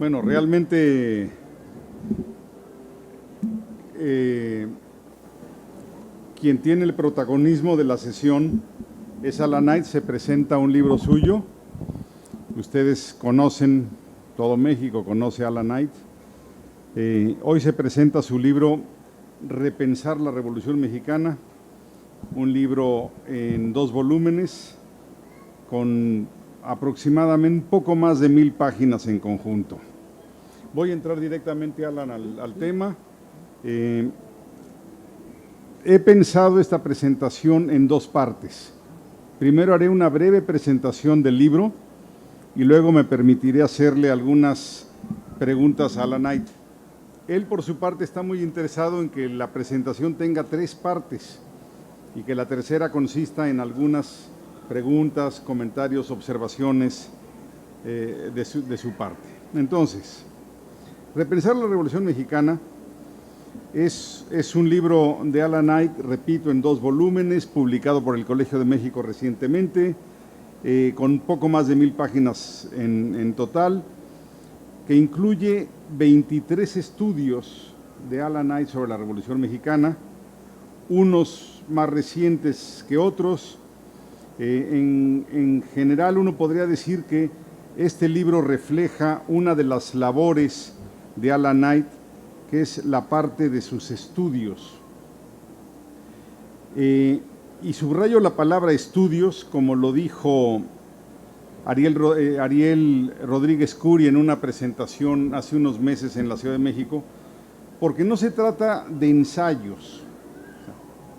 Bueno, realmente quien tiene el protagonismo de la sesión es Alan Knight. Se presenta un libro suyo. Ustedes conocen, todo México conoce a Alan Knight. Hoy se presenta su libro Repensar la Revolución Mexicana, un libro en 2 volúmenes con aproximadamente poco más de 1000 páginas en conjunto. Voy a entrar directamente, Alan, al tema. He pensado esta presentación en 2 partes. Primero haré una breve presentación del libro y luego me permitiré hacerle algunas preguntas a Alan Knight. Él, por su parte, está muy interesado en que la presentación tenga 3 partes y que la tercera consista en algunas preguntas, comentarios, observaciones de su parte. Entonces, Repensar la Revolución Mexicana es un libro de Alan Knight, repito, en 2 volúmenes, publicado por el Colegio de México recientemente, con poco más de 1000 páginas en total, que incluye 23 estudios de Alan Knight sobre la Revolución Mexicana, unos más recientes que otros. En general, uno podría decir que este libro refleja una de las labores de Alan Knight, que es la parte de sus estudios. Y subrayo la palabra estudios, como lo dijo Ariel Rodríguez Curi en una presentación hace unos meses en la Ciudad de México, porque no se trata de ensayos,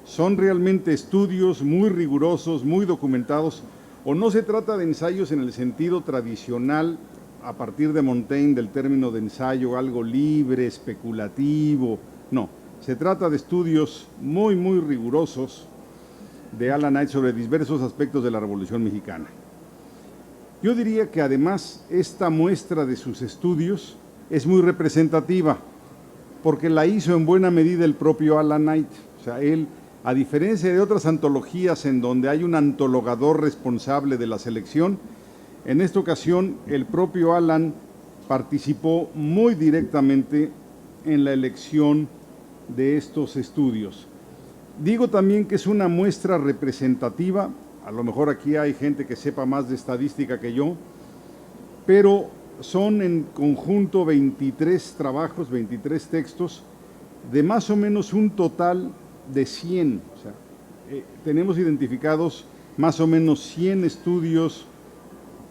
son realmente estudios muy rigurosos, muy documentados, o no se trata de ensayos en el sentido tradicional, a partir de Montaigne, del término de ensayo, algo libre, especulativo. No, se trata de estudios muy, muy rigurosos de Alan Knight sobre diversos aspectos de la Revolución Mexicana. Yo diría que además esta muestra de sus estudios es muy representativa, porque la hizo en buena medida el propio Alan Knight. O sea, él, a diferencia de otras antologías en donde hay un antologador responsable de la selección, en esta ocasión el propio Alan participó muy directamente en la elección de estos estudios. Digo también que es una muestra representativa. A lo mejor aquí hay gente que sepa más de estadística que yo, pero son en conjunto 23 trabajos, 23 textos, de más o menos un total de 100. O sea, tenemos identificados más o menos 100 estudios,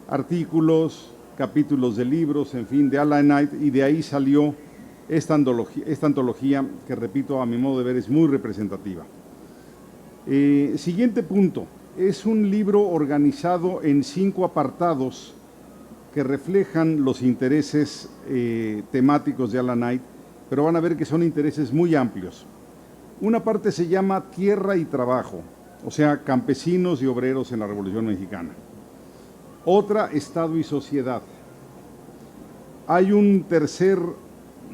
artículos, capítulos de libros, en fin, de Alan Knight, y de ahí salió esta antología que, repito, a mi modo de ver es muy representativa. Siguiente punto. Es un libro organizado en 5 apartados que reflejan los intereses temáticos de Alan Knight, pero van a ver que son intereses muy amplios. Una parte se llama Tierra y Trabajo, o sea, campesinos y obreros en la Revolución Mexicana. Otra, Estado y Sociedad. Hay un tercer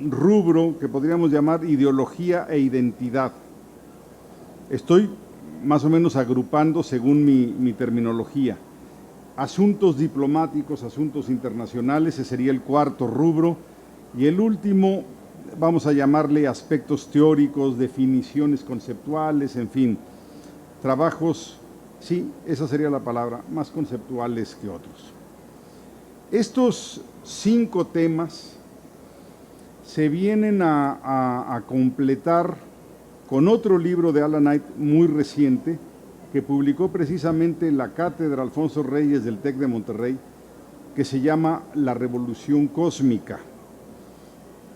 rubro que podríamos llamar Ideología e Identidad. Estoy más o menos agrupando según mi terminología. Asuntos diplomáticos, asuntos internacionales, ese sería el 4º rubro. Y el último, vamos a llamarle aspectos teóricos, definiciones conceptuales, en fin, trabajos, sí, esa sería la palabra, más conceptuales que otros. Estos 5 temas se vienen a completar con otro libro de Alan Knight muy reciente, que publicó precisamente la Cátedra Alfonso Reyes del TEC de Monterrey, que se llama La Revolución Cósmica.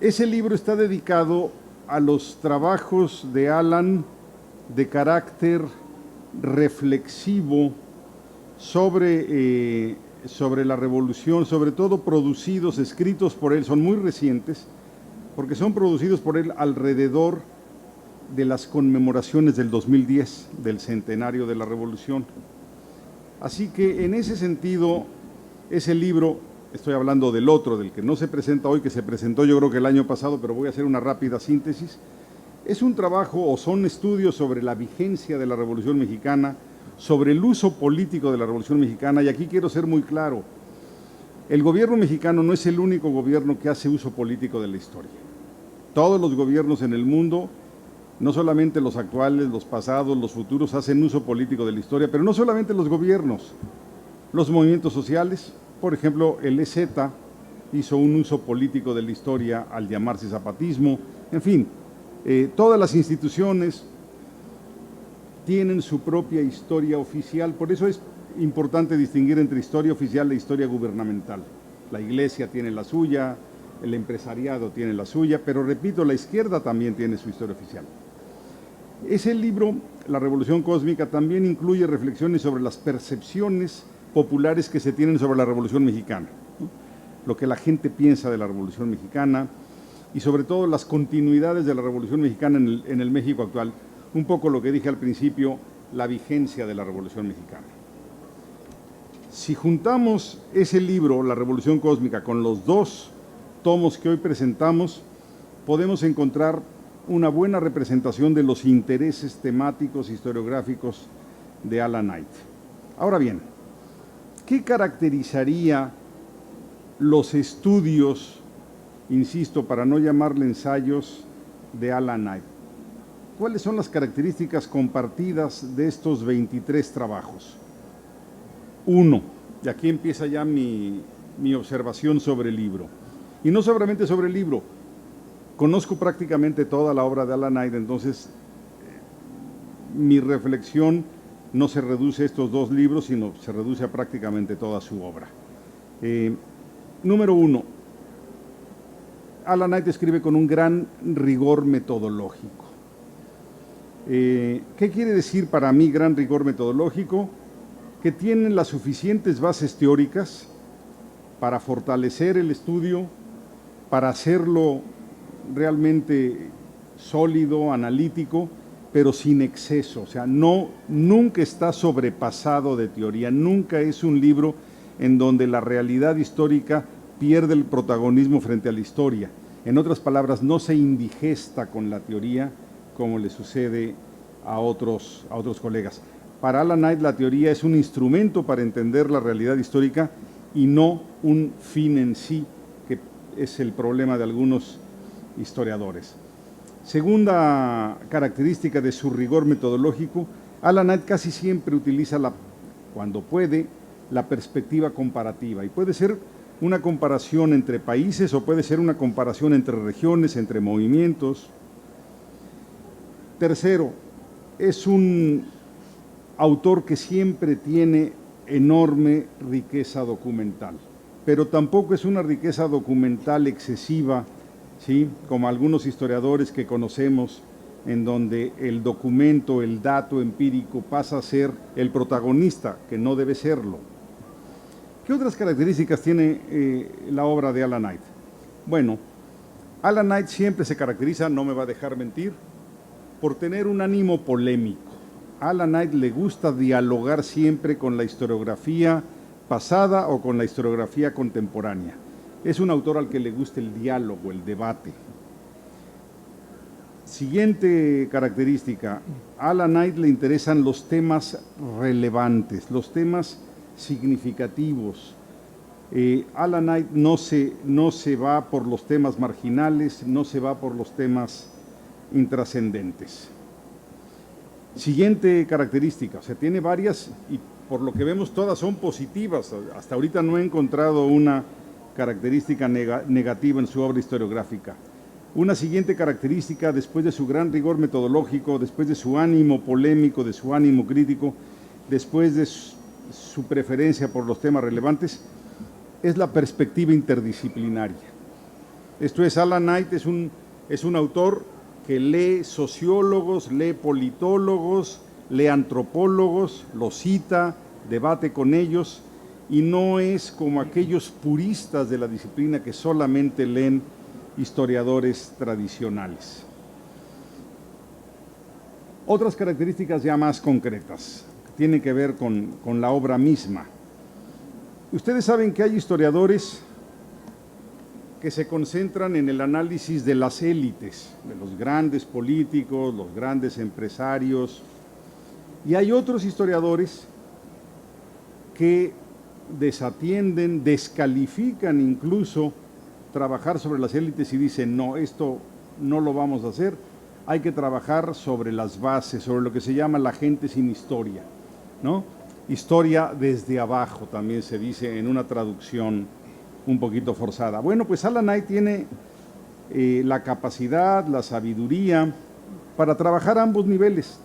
Ese libro está dedicado a los trabajos de Alan de carácter reflexivo sobre la revolución, sobre todo producidos, escritos por él, son muy recientes, porque son producidos por él alrededor de las conmemoraciones del 2010, del centenario de la Revolución. Así que en ese sentido, ese libro, estoy hablando del otro, del que no se presenta hoy, que se presentó yo creo que el año pasado, pero voy a hacer una rápida síntesis, es un trabajo o son estudios sobre la vigencia de la Revolución Mexicana, sobre el uso político de la Revolución Mexicana, y aquí quiero ser muy claro, El gobierno mexicano no es el único gobierno que hace uso político de la historia. Todos los gobiernos en el mundo, no solamente los actuales, los pasados, los futuros, hacen uso político de la historia, pero no solamente los gobiernos, los movimientos sociales, por ejemplo, el EZ hizo un uso político de la historia al llamarse zapatismo, en fin, todas las instituciones tienen su propia historia oficial, por eso es importante distinguir entre historia oficial e historia gubernamental. La Iglesia tiene la suya, el empresariado tiene la suya, pero repito, la izquierda también tiene su historia oficial. Ese libro, La Revolución Cósmica, también incluye reflexiones sobre las percepciones populares que se tienen sobre la Revolución Mexicana, ¿no? Lo que la gente piensa de la Revolución Mexicana y sobre todo las continuidades de la Revolución Mexicana en el México actual. Un poco lo que dije al principio, la vigencia de la Revolución Mexicana. Si juntamos ese libro, La Revolución Cósmica, con los dos tomos que hoy presentamos, podemos encontrar una buena representación de los intereses temáticos historiográficos de Alan Knight. Ahora bien, ¿qué caracterizaría los estudios, insisto, para no llamarle ensayos, de Alan Knight? ¿Cuáles son las características compartidas de estos 23 trabajos? Uno, y aquí empieza ya mi observación sobre el libro. Y no solamente sobre el libro, conozco prácticamente toda la obra de Alan Knight, entonces mi reflexión no se reduce a estos dos libros, sino se reduce a prácticamente toda su obra. Número uno, Alan Knight escribe con un gran rigor metodológico. ¿Qué quiere decir para mí gran rigor metodológico? Que tienen las suficientes bases teóricas para fortalecer el estudio, para hacerlo realmente sólido, analítico, pero sin exceso. O sea, nunca está sobrepasado de teoría, nunca es un libro en donde la realidad histórica pierde el protagonismo frente a la historia. En otras palabras, no se indigesta con la teoría como le sucede a otros colegas. Para Alan Knight la teoría es un instrumento para entender la realidad histórica y no un fin en sí, que es el problema de algunos historiadores. Segunda característica de su rigor metodológico, Alan Knight casi siempre utiliza, cuando puede, la perspectiva comparativa, y puede ser una comparación entre países o puede ser una comparación entre regiones, entre movimientos. Tercero, es un autor que siempre tiene enorme riqueza documental, pero tampoco es una riqueza documental excesiva, ¿sí?, como algunos historiadores que conocemos, en donde el documento, el dato empírico pasa a ser el protagonista, que no debe serlo. ¿Qué otras características tiene la obra de Alan Knight? Bueno, Alan Knight siempre se caracteriza, no me va a dejar mentir, por tener un ánimo polémico. A Alan Knight le gusta dialogar siempre con la historiografía pasada o con la historiografía contemporánea. Es un autor al que le gusta el diálogo, el debate. Siguiente característica, a Alan Knight le interesan los temas relevantes, los temas significativos. Alan Knight no se va por los temas marginales, no se va por los temas intrascendentes. Siguiente característica, o sea, tiene varias y por lo que vemos todas son positivas. Hasta ahorita no he encontrado una característica negativa en su obra historiográfica. Una siguiente característica, después de su gran rigor metodológico, después de su ánimo polémico, de su ánimo crítico, después de su preferencia por los temas relevantes, es la perspectiva interdisciplinaria. Esto es, Alan Knight es un autor que lee sociólogos, lee politólogos, lee antropólogos, los cita, debate con ellos, y no es como aquellos puristas de la disciplina que solamente leen historiadores tradicionales. Otras características ya más concretas, que tienen que ver con la obra misma. Ustedes saben que hay historiadores que se concentran en el análisis de las élites, de los grandes políticos, los grandes empresarios, y hay otros historiadores que desatienden, descalifican incluso trabajar sobre las élites y dicen, no, esto no lo vamos a hacer, hay que trabajar sobre las bases, sobre lo que se llama la gente sin historia, ¿no? Historia desde abajo, también se dice en una traducción un poquito forzada. Bueno, pues Alan Knight tiene la capacidad, la sabiduría para trabajar a ambos niveles.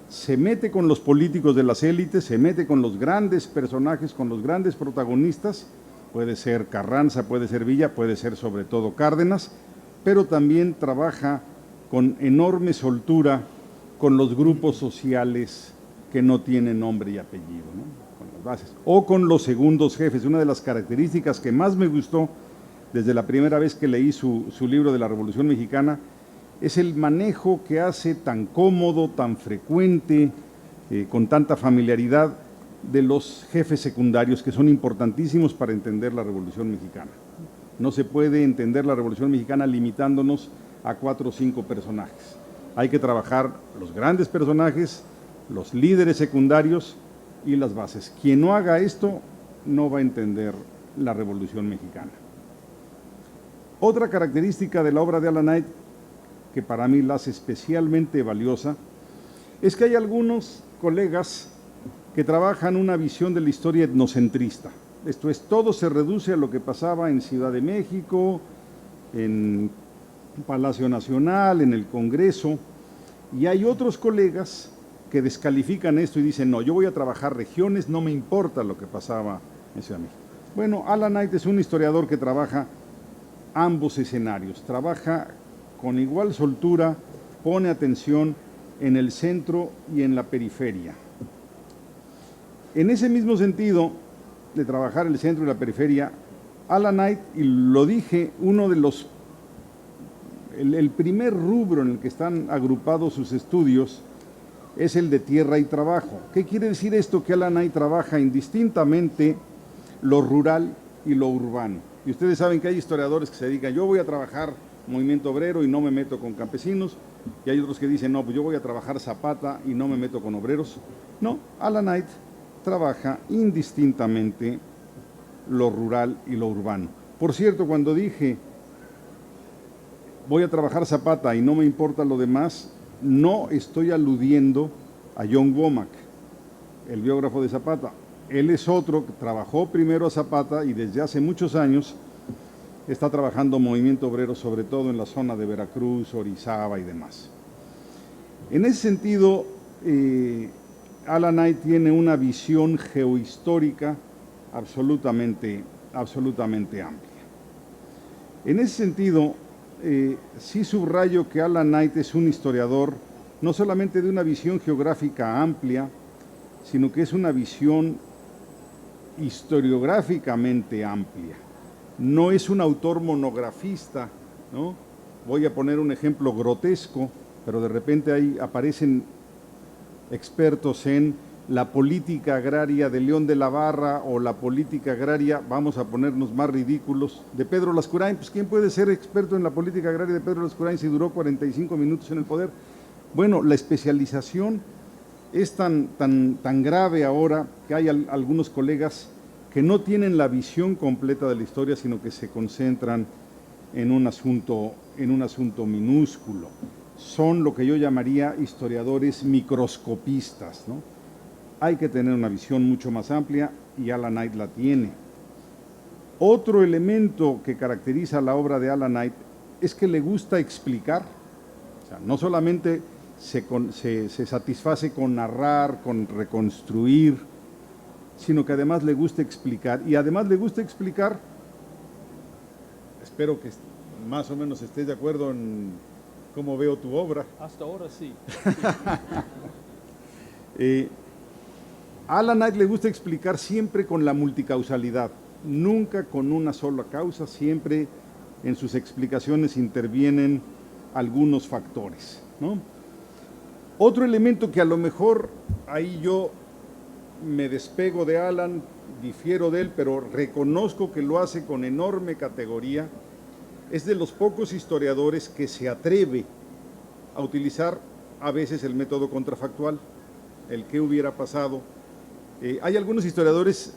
Se mete con los políticos de las élites, se mete con los grandes personajes, con los grandes protagonistas, puede ser Carranza, puede ser Villa, puede ser sobre todo Cárdenas, pero también trabaja con enorme soltura con los grupos sociales que no tienen nombre y apellido, ¿no? Con las bases, o con los segundos jefes. Una de las características que más me gustó desde la primera vez que leí su libro de la Revolución Mexicana es el manejo que hace tan cómodo, tan frecuente, con tanta familiaridad de los jefes secundarios, que son importantísimos para entender la Revolución Mexicana. No se puede entender la Revolución Mexicana limitándonos a 4 o 5 personajes. Hay que trabajar los grandes personajes, los líderes secundarios y las bases. Quien no haga esto no va a entender la Revolución Mexicana. Otra característica de la obra de Alan Knight, que para mí la hace especialmente valiosa, es que hay algunos colegas que trabajan una visión de la historia etnocentrista. Esto es, todo se reduce a lo que pasaba en Ciudad de México, en Palacio Nacional, en el Congreso, y hay otros colegas que descalifican esto y dicen, no, yo voy a trabajar regiones, no me importa lo que pasaba en Ciudad de México. Bueno, Alan Knight es un historiador que trabaja ambos escenarios, trabaja con igual soltura, pone atención en el centro y en la periferia. En ese mismo sentido de trabajar el centro y la periferia, Alan Knight, y lo dije, el primer rubro en el que están agrupados sus estudios es el de tierra y trabajo. ¿Qué quiere decir esto? Que Alan Knight trabaja indistintamente lo rural y lo urbano. Y ustedes saben que hay historiadores que se dedican, yo voy a trabajar movimiento obrero y no me meto con campesinos, y hay otros que dicen, no, pues yo voy a trabajar Zapata y no me meto con obreros. No, Alan Knight trabaja indistintamente lo rural y lo urbano. Por cierto, cuando dije voy a trabajar Zapata y no me importa lo demás, no estoy aludiendo a John Womack, el biógrafo de Zapata. Él es otro que trabajó primero a Zapata y desde hace muchos años está trabajando movimiento obrero, sobre todo en la zona de Veracruz, Orizaba y demás. En ese sentido, Alan Knight tiene una visión geohistórica absolutamente amplia. En ese sentido, sí subrayo que Alan Knight es un historiador no solamente de una visión geográfica amplia, sino que es una visión historiográficamente amplia. No es un autor monografista, ¿no? Voy a poner un ejemplo grotesco, pero de repente ahí aparecen expertos en la política agraria de León de la Barra o la política agraria, vamos a ponernos más ridículos, de Pedro Lascurain. Pues ¿quién puede ser experto en la política agraria de Pedro Lascurain si duró 45 minutos en el poder? Bueno, la especialización es tan grave ahora que hay algunos colegas que no tienen la visión completa de la historia, sino que se concentran en un asunto minúsculo. Son lo que yo llamaría historiadores microscopistas, ¿no? Hay que tener una visión mucho más amplia y Alan Knight la tiene. Otro elemento que caracteriza la obra de Alan Knight es que le gusta explicar, o sea, no solamente se satisface con narrar, con reconstruir, sino que además le gusta explicar, y además le gusta explicar, espero que más o menos estés de acuerdo en cómo veo tu obra. Hasta ahora sí. A Alan Knight le gusta explicar siempre con la multicausalidad, nunca con una sola causa, siempre en sus explicaciones intervienen algunos factores, ¿no? Otro elemento que a lo mejor ahí yo me despego de Alan, difiero de él, pero reconozco que lo hace con enorme categoría, es de los pocos historiadores que se atreve a utilizar a veces el método contrafactual, el qué hubiera pasado. Hay algunos historiadores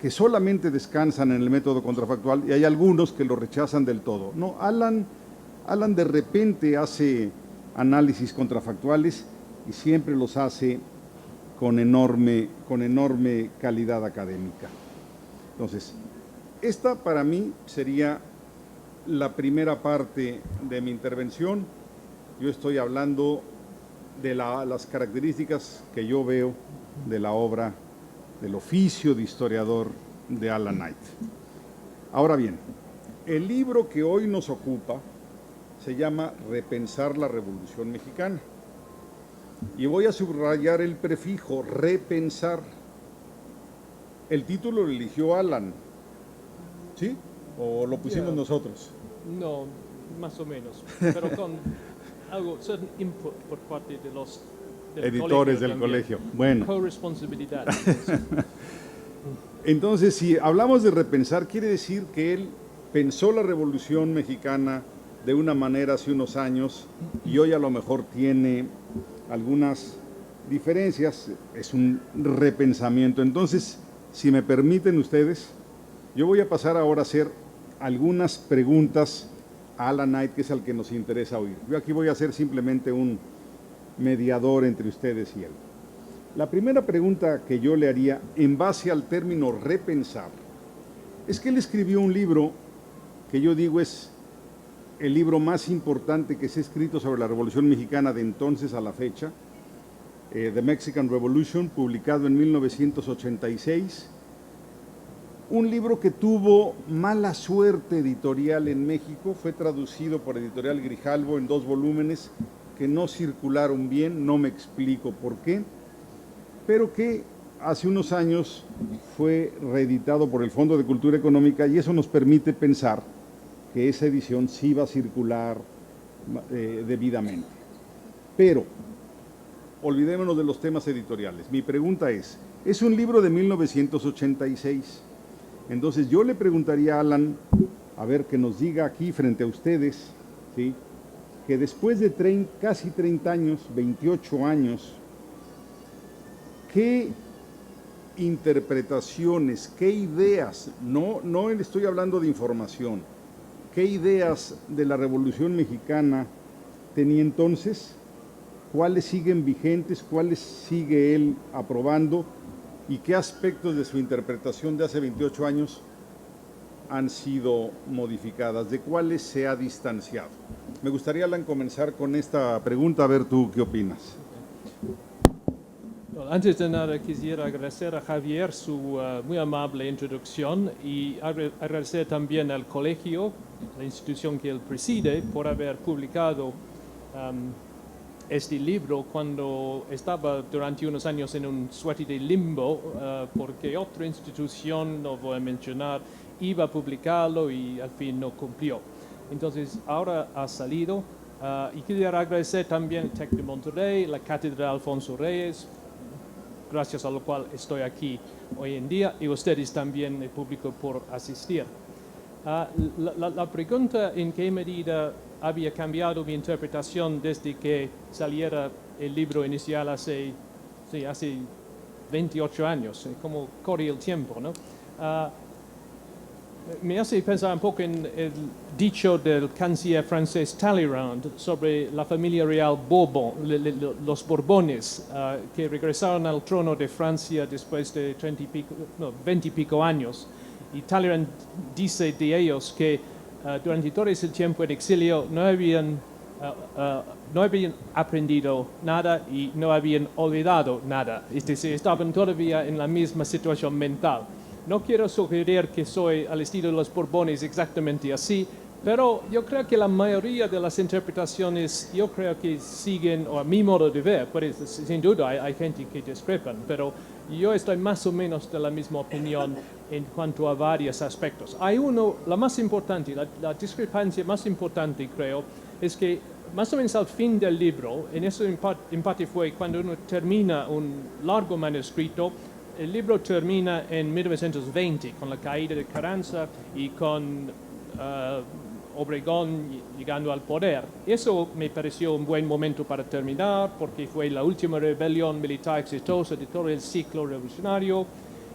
que solamente descansan en el método contrafactual y hay algunos que lo rechazan del todo. No, Alan de repente hace análisis contrafactuales y siempre los hace con enorme calidad académica. Entonces, esta para mí sería la primera parte de mi intervención. Yo estoy hablando de las características que yo veo de la obra, del oficio de historiador de Alan Knight. Ahora bien, el libro que hoy nos ocupa se llama Repensar la Revolución Mexicana. Y voy a subrayar el prefijo repensar. El título lo eligió Alan, ¿sí? ¿O lo pusimos nosotros? No, más o menos, pero con algo, certain input por parte de los editores del colegio. Bueno. Corresponsabilidad. Entonces, si hablamos de repensar, quiere decir que él pensó la Revolución Mexicana de una manera hace unos años y hoy a lo mejor tiene algunas diferencias, es un repensamiento. Entonces, si me permiten ustedes, yo voy a pasar ahora a hacer algunas preguntas a Alan Knight, que es al que nos interesa oír. Yo aquí voy a ser simplemente un mediador entre ustedes y él. La primera pregunta que yo le haría, en base al término repensar, es que él escribió un libro que yo digo es el libro más importante que se ha escrito sobre la Revolución Mexicana de entonces a la fecha, The Mexican Revolution, publicado en 1986. Un libro que tuvo mala suerte editorial en México, fue traducido por Editorial Grijalvo en 2 volúmenes que no circularon bien, no me explico por qué, pero que hace unos años fue reeditado por el Fondo de Cultura Económica y eso nos permite pensar que esa edición sí va a circular debidamente. Pero, olvidémonos de los temas editoriales. Mi pregunta es un libro de 1986. Entonces yo le preguntaría a Alan, a ver, que nos diga aquí frente a ustedes, ¿sí?, que después de casi 30 años, 28 años, ¿qué interpretaciones, qué ideas, no estoy hablando de información, qué ideas de la Revolución Mexicana tenía entonces, cuáles siguen vigentes, cuáles sigue él aprobando y qué aspectos de su interpretación de hace 28 años han sido modificadas, de cuáles se ha distanciado? Me gustaría, Alan, comenzar con esta pregunta, a ver tú qué opinas. Antes de nada, quisiera agradecer a Javier su muy amable introducción y agradecer también al colegio, la institución que él preside, por haber publicado este libro cuando estaba durante unos años en un suerte de limbo, porque otra institución, no voy a mencionar, iba a publicarlo y al fin no cumplió. Entonces, ahora ha salido y quisiera agradecer también al TEC de Monterrey, la Cátedra Alfonso Reyes, gracias a lo cual estoy aquí hoy en día, y ustedes también, el público, por asistir. La pregunta, ¿en qué medida había cambiado mi interpretación desde que saliera el libro inicial hace 28 años? Como corre el tiempo, ¿no? Me hace pensar un poco en el dicho del canciller francés Talleyrand sobre la familia real Bourbon, los Borbones, que regresaron al trono de Francia después de 20 y pico años. Y Talleyrand dice de ellos que durante todo ese tiempo en exilio no habían aprendido nada y no habían olvidado nada. Es decir, estaban todavía en la misma situación mental. No quiero sugerir que soy al estilo de los Borbones exactamente así, pero yo creo que la mayoría de las interpretaciones, yo creo que siguen, o a mi modo de ver, pues, sin duda hay gente que discrepan, pero yo estoy más o menos de la misma opinión en cuanto a varios aspectos. Hay uno, la más importante, la discrepancia más importante, creo, es que más o menos al fin del libro, en eso en parte fue cuando uno termina un largo manuscrito. El libro termina en 1920 con la caída de Carranza y con Obregón llegando al poder. Eso me pareció un buen momento para terminar porque fue la última rebelión militar exitosa de todo el ciclo revolucionario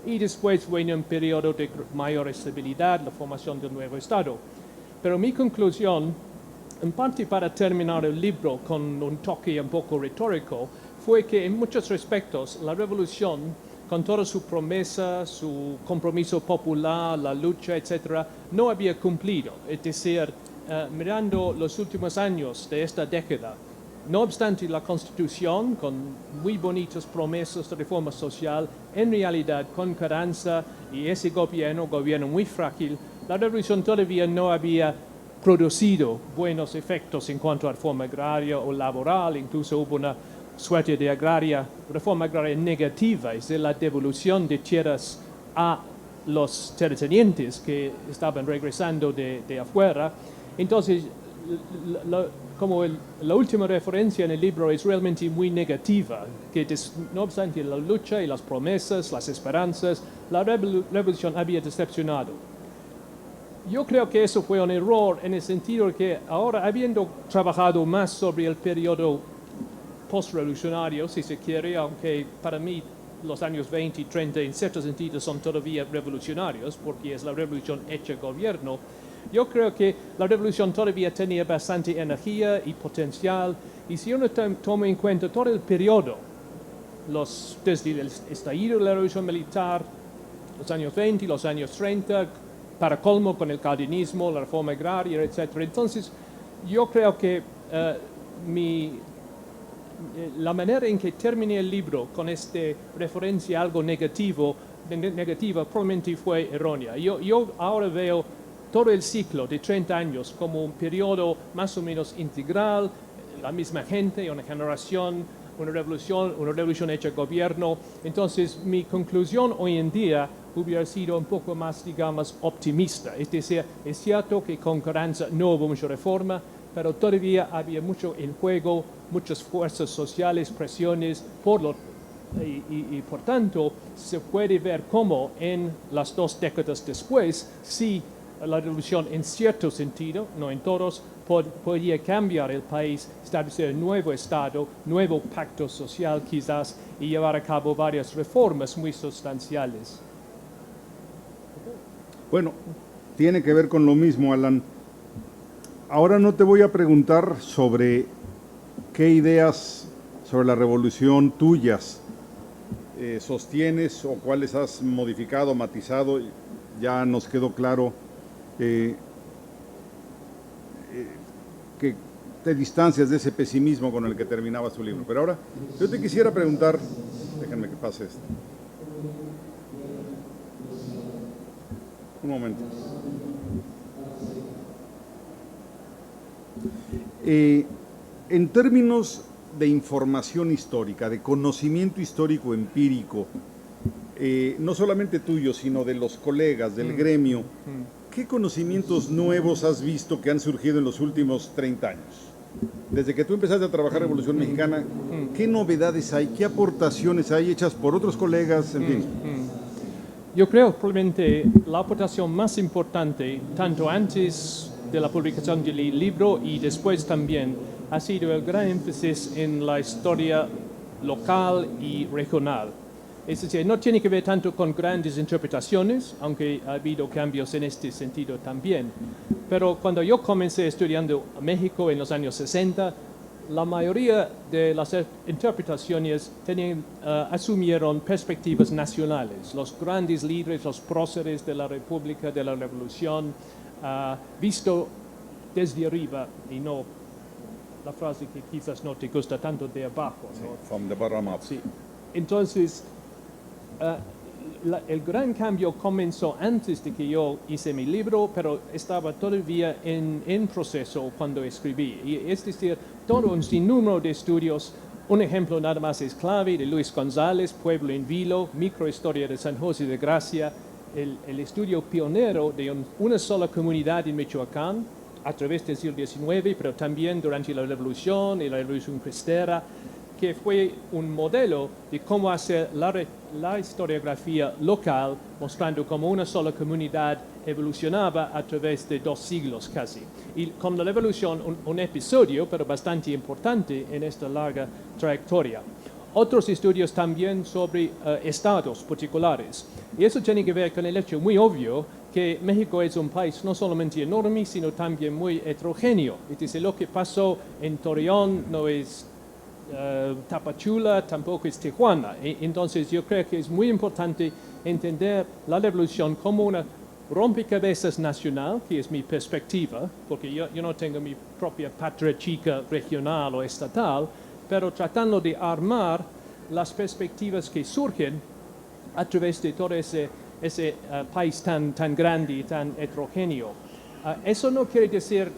y después viene un periodo de mayor estabilidad, la formación del nuevo Estado. Pero mi conclusión, en parte para terminar el libro con un toque un poco retórico, fue que en muchos aspectos la revolución, con toda su promesa, su compromiso popular, la lucha, etc., no había cumplido. Es decir, mirando los últimos años de esta década, no obstante la Constitución, con muy bonitas promesas de reforma social, en realidad con carencia y ese gobierno muy frágil, la revolución todavía no había producido buenos efectos en cuanto a reforma agraria o laboral. Incluso hubo una suerte de reforma agraria negativa, es decir, la devolución de tierras a los terratenientes que estaban regresando de afuera. Entonces, la última referencia en el libro es realmente muy negativa, que no obstante la lucha y las promesas, las esperanzas, la revolución había decepcionado. Yo creo que eso fue un error en el sentido de que ahora, habiendo trabajado más sobre el periodo postrevolucionario, si se quiere, aunque para mí los años 20 y 30 en cierto sentido son todavía revolucionarios, porque es la revolución hecha gobierno, yo creo que la revolución todavía tenía bastante energía y potencial, y si uno toma en cuenta todo el periodo, desde el estallido de la revolución militar, los años 20 y los años 30, para colmo con el calvinismo, la reforma agraria, etc. Entonces, yo creo que la manera en que terminé el libro con esta referencia a algo negativa probablemente fue errónea. Yo ahora veo todo el ciclo de 30 años como un periodo más o menos integral, la misma gente, una generación, una revolución hecha gobierno. Entonces, mi conclusión hoy en día hubiera sido un poco más, digamos, optimista. Es decir, es cierto que con Carranza no hubo mucha reforma, pero todavía había mucho en juego, muchas fuerzas sociales, presiones, y por tanto se puede ver cómo en las 2 décadas después, sí, la revolución en cierto sentido, no en todos, podía cambiar el país, establecer un nuevo Estado, nuevo pacto social quizás, y llevar a cabo varias reformas muy sustanciales. Bueno, tiene que ver con lo mismo, Alan. Ahora no te voy a preguntar sobre qué ideas sobre la revolución tuyas sostienes o cuáles has modificado, matizado. Ya nos quedó claro que te distancias de ese pesimismo con el que terminabas tu libro. Pero ahora yo te quisiera preguntar, déjenme que pase esto. Un momento. En términos de información histórica, de conocimiento histórico empírico, no solamente tuyo, sino de los colegas, del gremio, ¿qué conocimientos nuevos has visto que han surgido en los últimos 30 años? Desde que tú empezaste a trabajar en Revolución Mexicana, ¿qué novedades hay? ¿Qué aportaciones hay hechas por otros colegas? En fin. Yo creo probablemente la aportación más importante, tanto antes de la publicación del libro y después también, ha sido el gran énfasis en la historia local y regional. Es decir, no tiene que ver tanto con grandes interpretaciones, aunque ha habido cambios en este sentido también. Pero cuando yo comencé estudiando México en los años 60, la mayoría de las interpretaciones asumieron perspectivas nacionales. Los grandes líderes, los próceres de la República, de la Revolución, visto desde arriba y no la frase que quizás no te gusta tanto, de abajo, ¿no? Sí, from the bottom up. Sí. Entonces, el gran cambio comenzó antes de que yo hice mi libro, pero estaba todavía en proceso cuando escribí. Y es decir, todo un sinnúmero de estudios. Un ejemplo nada más es clave, de Luis González, Pueblo en Vilo, Microhistoria de San José de Gracia, el estudio pionero de una sola comunidad en Michoacán, a través del siglo XIX, pero también durante la Revolución y la Revolución Cristera, que fue un modelo de cómo hacer la historiografía local, mostrando cómo una sola comunidad evolucionaba a través de 2 siglos casi. Y con la Revolución, un episodio, pero bastante importante en esta larga trayectoria. otros estudios también sobre estados particulares. Y eso tiene que ver con el hecho muy obvio que México es un país no solamente enorme, sino también muy heterogéneo. Es decir, lo que pasó en Torreón no es Tapachula, tampoco es Tijuana. Entonces yo creo que es muy importante entender la revolución como una rompecabezas nacional, que es mi perspectiva, porque yo no tengo mi propia patria chica regional o estatal, pero tratando de armar las perspectivas que surgen a través de todo ese país tan grande y tan heterogéneo. Eso no quiere decir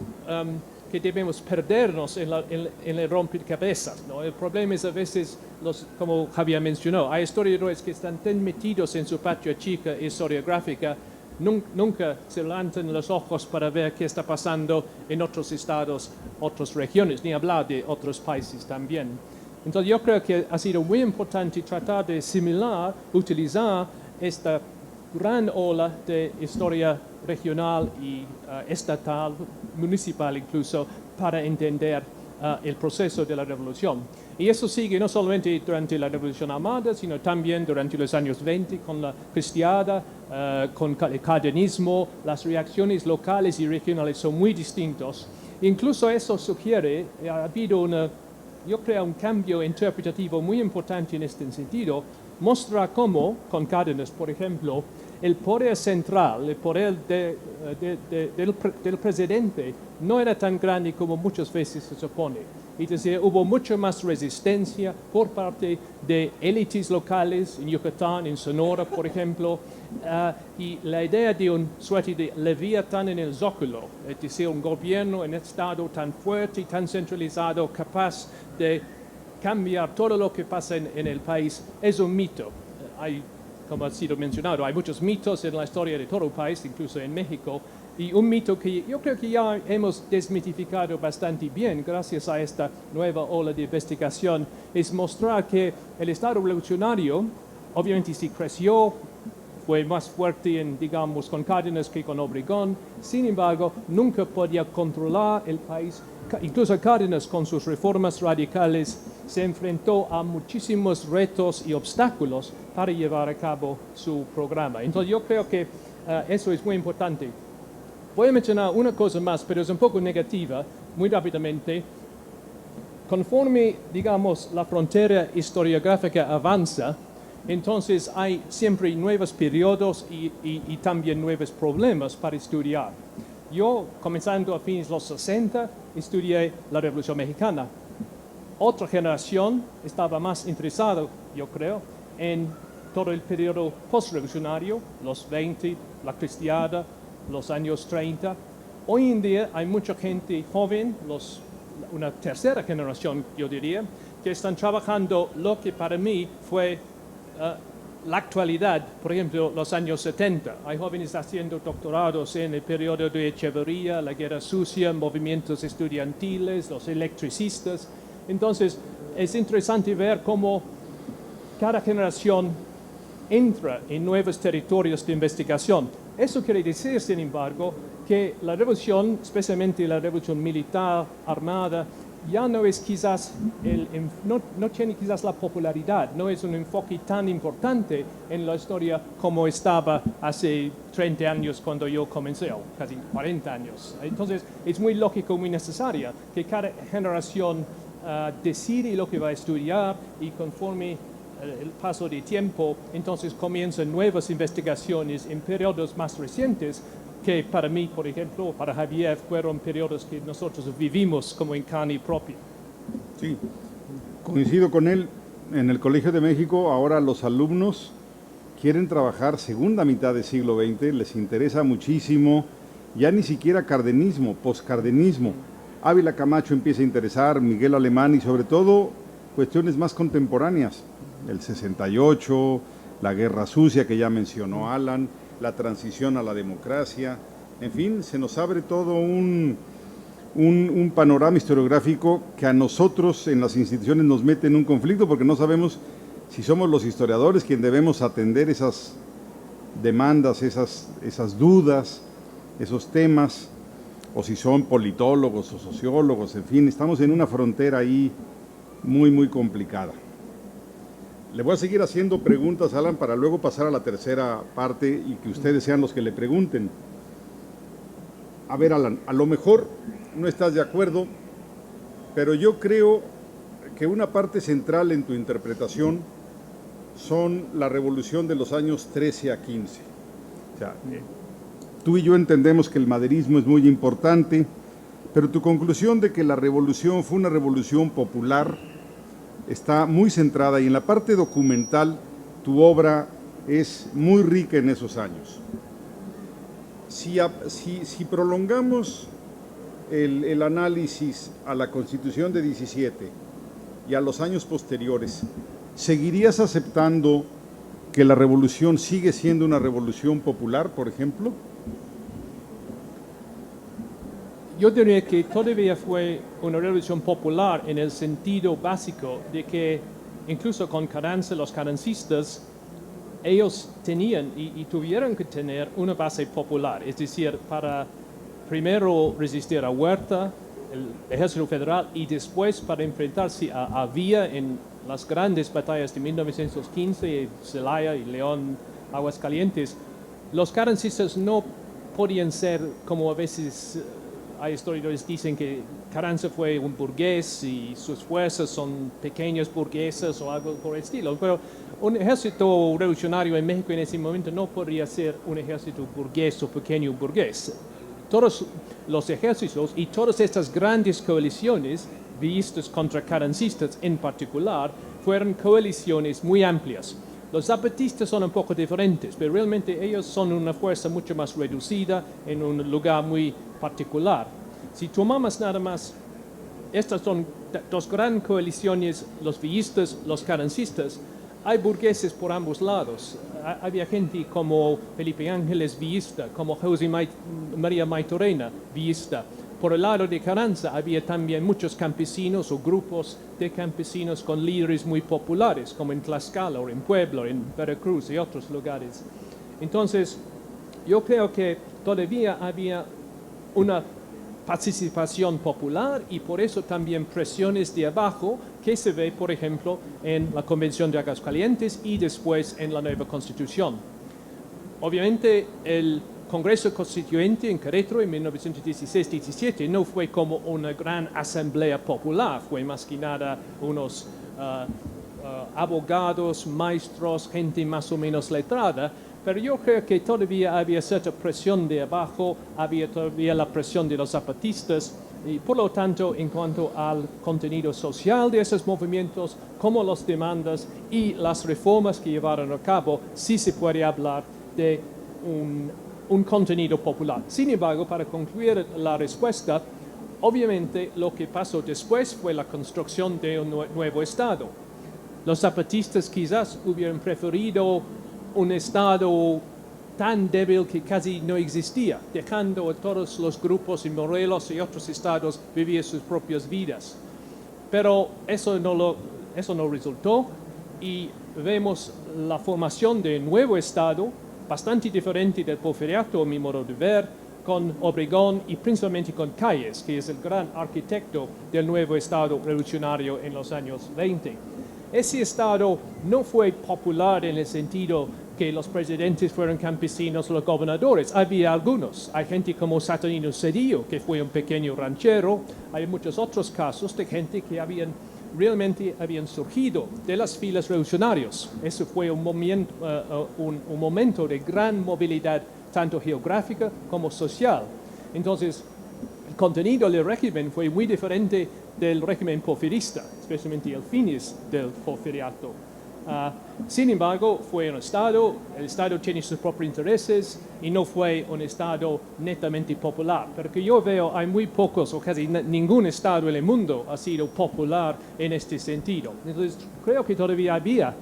que debemos perdernos en el rompecabezas, ¿no? El problema es a veces, como Javier mencionó, hay historiadores que están tan metidos en su patria chica historiográfica, nunca se levantan los ojos para ver qué está pasando en otros estados, otras regiones, ni hablar de otros países también. Entonces yo creo que ha sido muy importante tratar de utilizar esta gran ola de historia regional y estatal, municipal incluso, para entender el proceso de la revolución. Y eso sigue no solamente durante la Revolución Armada, sino también durante los años 20 con la cristiada, con el cardenismo. Las reacciones locales y regionales son muy distintos. Incluso eso sugiere, ha habido yo creo, un cambio interpretativo muy importante en este sentido. Mostra cómo, con Cárdenas, por ejemplo, el poder central, el poder del presidente no era tan grande como muchas veces se supone. Es decir, hubo mucha más resistencia por parte de élites locales en Yucatán, en Sonora, por ejemplo, y la idea de un suerte de leviatán en el zócalo, es decir, un gobierno en estado tan fuerte y tan centralizado, capaz de cambiar todo lo que pasa en el país, es un mito. Como ha sido mencionado, hay muchos mitos en la historia de todo el país, incluso en México, y un mito que yo creo que ya hemos desmitificado bastante bien gracias a esta nueva ola de investigación, es mostrar que el Estado revolucionario, obviamente sí creció, fue más fuerte digamos, con Cárdenas que con Obregón, sin embargo, nunca podía controlar el país. Incluso Cárdenas, con sus reformas radicales, se enfrentó a muchísimos retos y obstáculos para llevar a cabo su programa. Entonces yo creo que eso es muy importante. Voy a mencionar una cosa más, pero es un poco negativa, muy rápidamente. Conforme, digamos, la frontera historiográfica avanza, entonces hay siempre nuevos periodos y también nuevos problemas para estudiar. Yo, comenzando a fines de los 60, estudié la Revolución Mexicana. Otra generación estaba más interesada, yo creo, en todo el periodo postrevolucionario, los 20, la cristiada, los años 30. Hoy en día hay mucha gente joven, una tercera generación, yo diría, que están trabajando lo que para mí fue la actualidad, por ejemplo, los años 70. Hay jóvenes haciendo doctorados en el periodo de Echeverría, la Guerra Sucia, movimientos estudiantiles, los electricistas. Entonces, es interesante ver cómo cada generación entra en nuevos territorios de investigación. Eso quiere decir, sin embargo, que la revolución, especialmente la revolución militar, armada, ya no es quizás, no tiene quizás la popularidad, no es un enfoque tan importante en la historia como estaba hace 30 años cuando yo comencé, o casi 40 años. Entonces, es muy lógico, muy necesaria que cada generación decide lo que va a estudiar y conforme el paso de tiempo, entonces comienzan nuevas investigaciones en periodos más recientes que para mí, por ejemplo, para Javier, fueron periodos que nosotros vivimos como en carne propia. Sí, coincido con él. En el Colegio de México ahora los alumnos quieren trabajar segunda mitad del siglo XX, les interesa muchísimo, ya ni siquiera cardenismo, poscardenismo. Ávila Camacho empieza a interesar, Miguel Alemán y sobre todo cuestiones más contemporáneas, el 68, la Guerra Sucia que ya mencionó Alan, la transición a la democracia, en fin, se nos abre todo un panorama historiográfico que a nosotros en las instituciones nos mete en un conflicto porque no sabemos si somos los historiadores quienes debemos atender esas demandas, esas dudas, esos temas, o si son politólogos o sociólogos, en fin, estamos en una frontera ahí muy, muy complicada. Le voy a seguir haciendo preguntas, Alan, para luego pasar a la tercera parte y que ustedes sean los que le pregunten. A ver, Alan, a lo mejor no estás de acuerdo, pero yo creo que una parte central en tu interpretación son la revolución de los años 13 a 15. O sea, tú y yo entendemos que el maderismo es muy importante, pero tu conclusión de que la revolución fue una revolución popular está muy centrada, y en la parte documental tu obra es muy rica en esos años. Si prolongamos el análisis a la Constitución de 17 y a los años posteriores, ¿seguirías aceptando que la revolución sigue siendo una revolución popular, por ejemplo? Yo diría que todavía fue una revolución popular en el sentido básico de que incluso con Carranza, los carrancistas, ellos tenían y tuvieron que tener una base popular, es decir, para primero resistir a Huerta, el ejército federal, y después para enfrentarse a Villa en las grandes batallas de 1915, Celaya y León, Aguascalientes. Los carrancistas no podían ser, como a veces hay historiadores que dicen que Carranza fue un burgués y sus fuerzas son pequeños burgueses o algo por el estilo, pero un ejército revolucionario en México en ese momento no podría ser un ejército burgués o pequeño burgués. Todos los ejércitos y todas estas grandes coaliciones, villistas contra carrancistas en particular, fueron coaliciones muy amplias. Los zapatistas son un poco diferentes, pero realmente ellos son una fuerza mucho más reducida en un lugar muy particular. Si tomamos nada más, estas son dos grandes coaliciones, los villistas, los carrancistas, hay burgueses por ambos lados. Había gente como Felipe Ángeles, villista, como José María Maytorena, villista. Por el lado de Carranza había también muchos campesinos o grupos de campesinos con líderes muy populares, como en Tlaxcala o en Puebla, en Veracruz y otros lugares. Entonces, yo creo que todavía había una participación popular y por eso también presiones de abajo que se ve, por ejemplo, en la Convención de Aguascalientes y después en la nueva Constitución. Obviamente, el Congreso Constituyente en Querétaro en 1916-17 no fue como una gran asamblea popular, fue más que nada unos abogados, maestros, gente más o menos letrada, pero yo creo que todavía había cierta presión de abajo, había todavía la presión de los zapatistas, y por lo tanto, en cuanto al contenido social de esos movimientos, como las demandas y las reformas que llevaron a cabo, sí se puede hablar de un contenido popular. Sin embargo, para concluir la respuesta, obviamente lo que pasó después fue la construcción de un nuevo Estado. Los zapatistas quizás hubieran preferido un Estado tan débil que casi no existía, dejando a todos los grupos en Morelos y otros estados vivir sus propias vidas. Pero eso no resultó y vemos la formación de un nuevo Estado bastante diferente del Porfiriato, a mi modo de ver, con Obregón y principalmente con Calles, que es el gran arquitecto del nuevo Estado revolucionario en los años 20. Ese Estado no fue popular en el sentido que los presidentes fueron campesinos o los gobernadores. Había algunos. Hay gente como Saturnino Cedillo, que fue un pequeño ranchero. Hay muchos otros casos de gente que realmente habían surgido de las filas revolucionarias. Eso fue un momento de gran movilidad, tanto geográfica como social. Entonces, el contenido del régimen fue muy diferente del régimen porfirista, especialmente el fines del porfiriato. Sin embargo, fue un Estado, el Estado tiene sus propios intereses y no fue un Estado netamente popular. Porque yo veo, hay muy pocos o casi ningún Estado en el mundo ha sido popular en este sentido. Entonces, creo que todavía había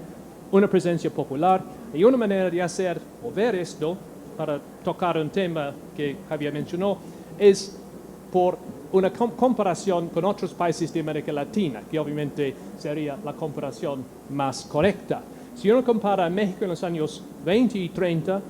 una presencia popular y una manera de hacer o ver esto, para tocar un tema que Javier mencionó, es por una comparación con otros países de América Latina, que obviamente sería la comparación más correcta. Si uno compara a México en los años 20 y 30,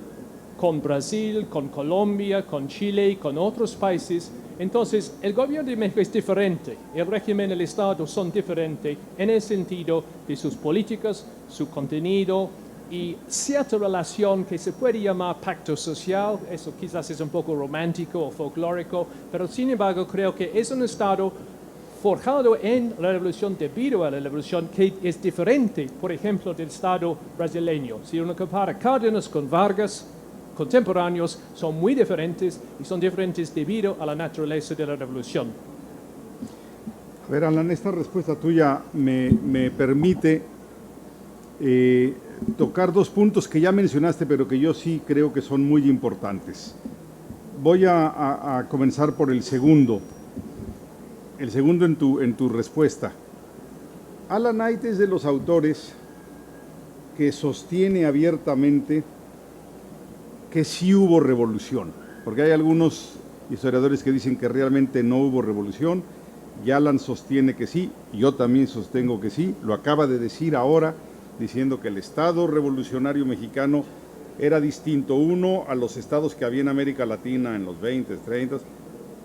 con Brasil, con Colombia, con Chile y con otros países. Entonces, el gobierno de México es diferente, el régimen del Estado son diferentes en el sentido de sus políticas, su contenido y cierta relación que se puede llamar pacto social. Eso quizás es un poco romántico o folclórico, pero sin embargo creo que es un Estado forjado en la revolución debido a la revolución que es diferente, por ejemplo, del Estado brasileño. Si uno compara Cárdenas con Vargas, contemporáneos, son muy diferentes y son diferentes debido a la naturaleza de la revolución. A ver, Alan, esta respuesta tuya me permite tocar dos puntos que ya mencionaste, pero que yo sí creo que son muy importantes. Voy a comenzar por el segundo. El segundo en tu respuesta. Alan Knight es de los autores que sostiene abiertamente que sí hubo revolución, porque hay algunos historiadores que dicen que realmente no hubo revolución, y Alan sostiene que sí, y yo también sostengo que sí, lo acaba de decir ahora, diciendo que el Estado revolucionario mexicano era distinto, uno, a los estados que había en América Latina en los 20, 30,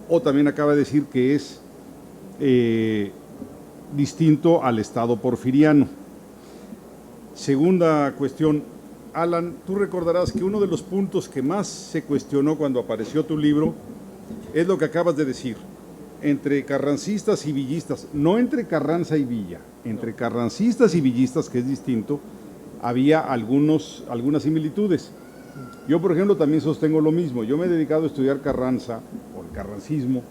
o también acaba de decir que es distinto al Estado porfiriano. Segunda cuestión, Alan, tú recordarás que uno de los puntos que más se cuestionó cuando apareció tu libro es lo que acabas de decir, entre carrancistas y villistas, no entre Carranza y Villa, entre carrancistas y villistas, que es distinto, había algunas similitudes. Yo, por ejemplo, también sostengo lo mismo. Yo me he dedicado a estudiar Carranza, o el carrancismo,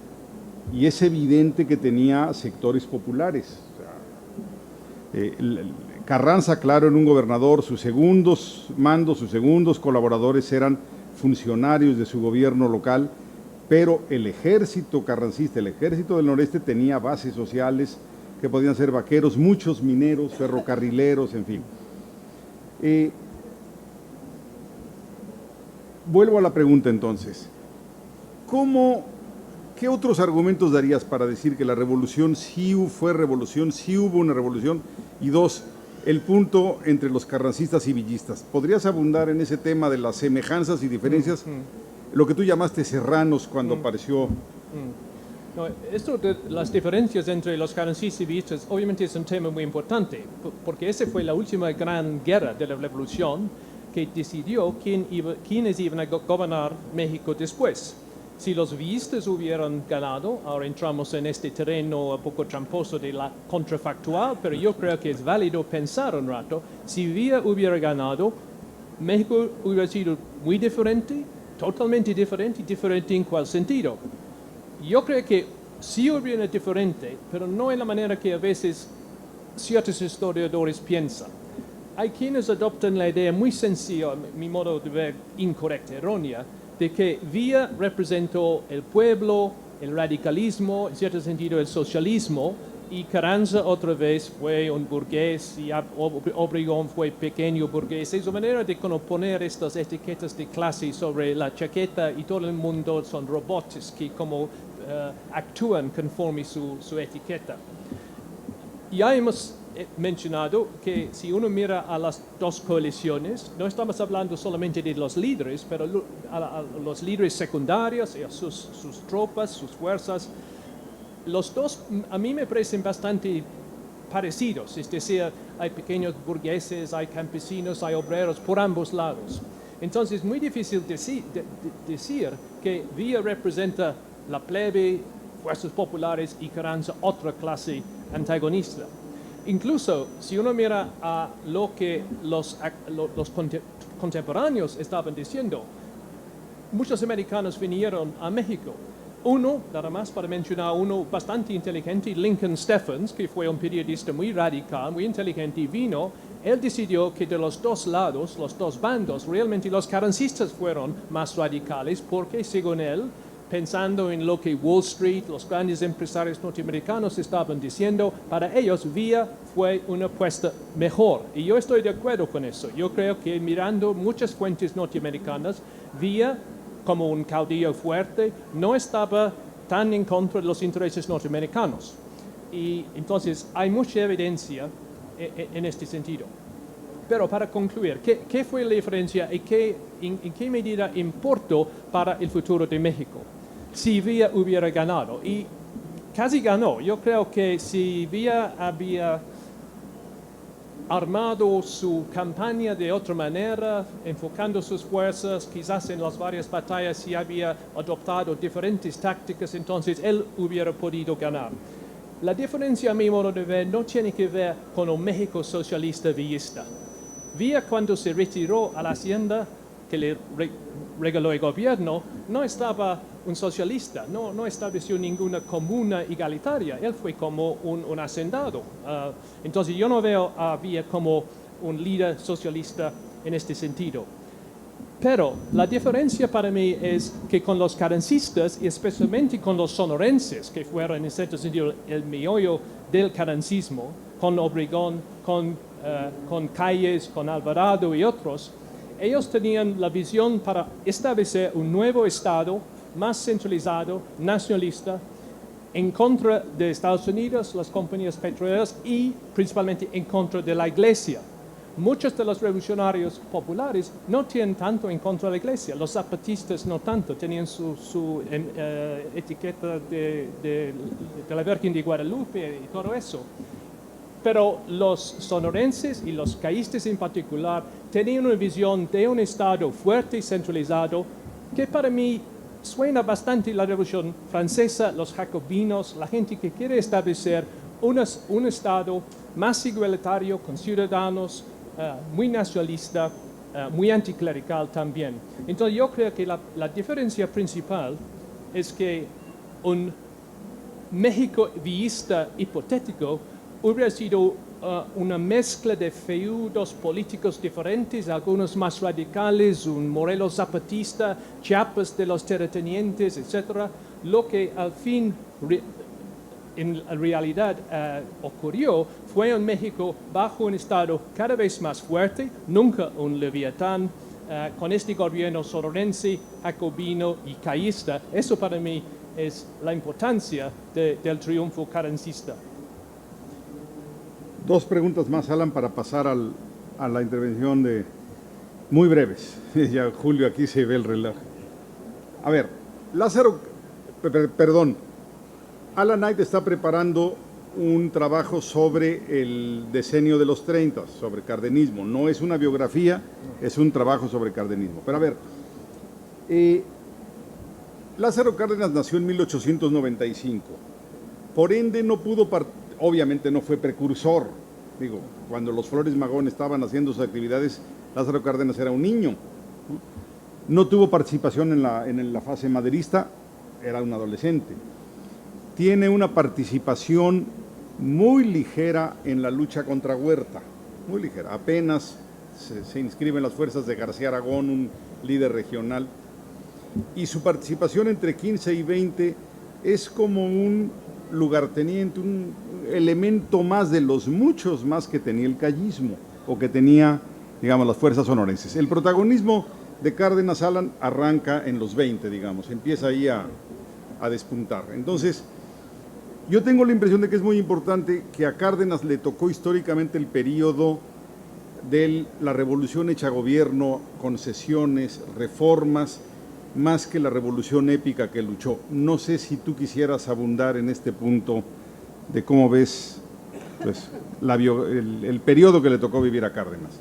y es evidente que tenía sectores populares. O sea, Carranza, claro, era un gobernador, sus segundos mandos, sus segundos colaboradores eran funcionarios de su gobierno local, pero el ejército carrancista, el ejército del noreste, tenía bases sociales que podían ser vaqueros, muchos mineros, ferrocarrileros, en fin. Vuelvo a la pregunta entonces. ¿Qué otros argumentos darías para decir que la revolución sí fue revolución, sí hubo una revolución? Y dos, el punto entre los carrancistas y villistas. ¿Podrías abundar en ese tema de las semejanzas y diferencias? Lo que tú llamaste serranos cuando apareció. No, esto de las diferencias entre los carrancistas y villistas obviamente es un tema muy importante, porque esa fue la última gran guerra de la revolución que decidió quiénes iban a gobernar México después. Si los villistas hubieran ganado, ahora entramos en este terreno un poco tramposo de la contrafactual, pero yo creo que es válido pensar un rato, si Villa hubiera ganado, México hubiera sido muy diferente, totalmente diferente, diferente en cuál sentido. Yo creo que sí hubiera diferente, pero no en la manera que a veces ciertos historiadores piensan. Hay quienes adoptan la idea muy sencilla, mi modo de ver incorrecta, errónea, de que Villa representó el pueblo, el radicalismo, en cierto sentido el socialismo, y Carranza otra vez fue un burgués, y Obregón fue pequeño burgués. Es una manera de poner estas etiquetas de clase sobre la chaqueta y todo el mundo son robots que como actúan conforme su etiqueta. Ya hemos mencionado que si uno mira a las dos coaliciones, no estamos hablando solamente de los líderes, pero a los líderes secundarios, y a sus tropas, sus fuerzas, los dos a mí me parecen bastante parecidos, es decir, hay pequeños burgueses, hay campesinos, hay obreros por ambos lados. Entonces es muy difícil decir que Villa representa la plebe, fuerzas populares y Carranza otra clase antagonista. Incluso si uno mira a lo que los contemporáneos estaban diciendo, muchos americanos vinieron a México. Uno, nada más para mencionar uno bastante inteligente, Lincoln Stephens, que fue un periodista muy radical, muy inteligente, vino. Él decidió que de los dos lados, los dos bandos, realmente los carrancistas fueron más radicales porque, según él, pensando en lo que Wall Street, los grandes empresarios norteamericanos estaban diciendo, para ellos Villa fue una apuesta mejor. Y yo estoy de acuerdo con eso. Yo creo que mirando muchas fuentes norteamericanas, Villa, como un caudillo fuerte, no estaba tan en contra de los intereses norteamericanos. Y entonces hay mucha evidencia en este sentido. Pero para concluir, ¿qué fue la diferencia y en qué medida importó para el futuro de México? Si Villa hubiera ganado, y casi ganó. Yo creo que si Villa había armado su campaña de otra manera, enfocando sus fuerzas, quizás en las varias batallas, si había adoptado diferentes tácticas, entonces él hubiera podido ganar. La diferencia, a mi modo de ver, no tiene que ver con un México socialista villista. Villa, cuando se retiró a la hacienda que le regaló el gobierno, no estaba un socialista, no estableció ninguna comuna igualitaria, él fue como un hacendado. Entonces yo no veo a Villa como un líder socialista en este sentido. Pero la diferencia para mí es que con los carrancistas, y especialmente con los sonorenses, que fueron en cierto sentido el meollo del carrancismo, con Obregón, con Calles, con Alvarado y otros, ellos tenían la visión para establecer un nuevo Estado más centralizado, nacionalista, en contra de Estados Unidos, las compañías petroleras y principalmente en contra de la Iglesia. Muchos de los revolucionarios populares no tienen tanto en contra de la Iglesia, los zapatistas no tanto, tenían su etiqueta de la Virgen de Guadalupe y todo eso. Pero los sonorenses y los callistas en particular tenían una visión de un Estado fuerte y centralizado que para mí suena bastante la Revolución Francesa, los jacobinos, la gente que quiere establecer un Estado más igualitario con ciudadanos, muy nacionalista, muy anticlerical también. Entonces yo creo que la diferencia principal es que un México villista hipotético hubiera sido una mezcla de feudos políticos diferentes, algunos más radicales, un Morelos zapatista, Chiapas de los terratenientes, etc. Lo que al fin, en realidad, ocurrió fue un México bajo un Estado cada vez más fuerte, nunca un leviatán, con este gobierno sonorense, jacobino y callista. Eso para mí es la importancia del triunfo carrancista. Dos preguntas más, Alan, para pasar a la intervención de muy breves. Ya, Julio, aquí se ve el reloj. A ver, Alan Knight está preparando un trabajo sobre el decenio de los 30, sobre cardenismo. No es una biografía, es un trabajo sobre cardenismo. Pero a ver, Lázaro Cárdenas nació en 1895. Por ende, no pudo obviamente no fue precursor. Digo, cuando los Flores Magón estaban haciendo sus actividades, Lázaro Cárdenas era un niño. No tuvo participación en la fase maderista, era un adolescente. Tiene una participación muy ligera en la lucha contra Huerta, muy ligera. Apenas se inscribe en las fuerzas de García Aragón, un líder regional. Y su participación entre 15 y 20 es como un lugarteniente, un elemento más de los muchos más que tenía el callismo o que tenía, digamos, las fuerzas sonorenses. El protagonismo de Cárdenas, Alan, arranca en los 20, digamos, empieza ahí a despuntar. Entonces, yo tengo la impresión de que es muy importante que a Cárdenas le tocó históricamente el periodo de la revolución hecha gobierno, concesiones, reformas, más que la revolución épica que luchó. No sé si tú quisieras abundar en este punto de cómo ves pues, el periodo que le tocó vivir a Cárdenas.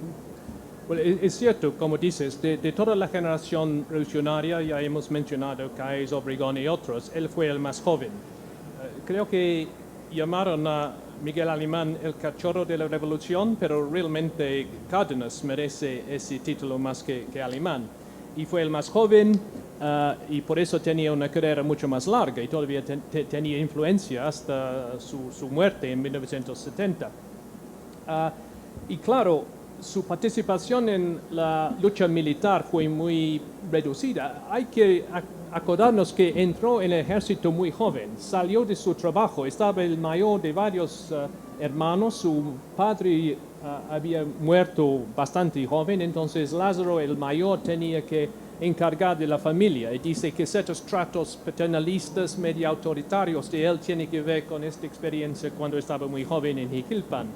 Bueno, es cierto, como dices, de toda la generación revolucionaria, ya hemos mencionado Calles, Obregón y otros, él fue el más joven. Creo que llamaron a Miguel Alemán el cachorro de la revolución, pero realmente Cárdenas merece ese título más que Alemán. Y fue el más joven y por eso tenía una carrera mucho más larga y todavía tenía influencia hasta su muerte en 1970. Y claro, su participación en la lucha militar fue muy reducida. Hay que acordarnos que entró en el ejército muy joven, salió de su trabajo, estaba el mayor de varios hermanos, su padre había muerto bastante joven, entonces Lázaro, el mayor, tenía que encargado de la familia y dice que ciertos tratos paternalistas medio autoritarios de él tienen que ver con esta experiencia cuando estaba muy joven en Jiquilpan.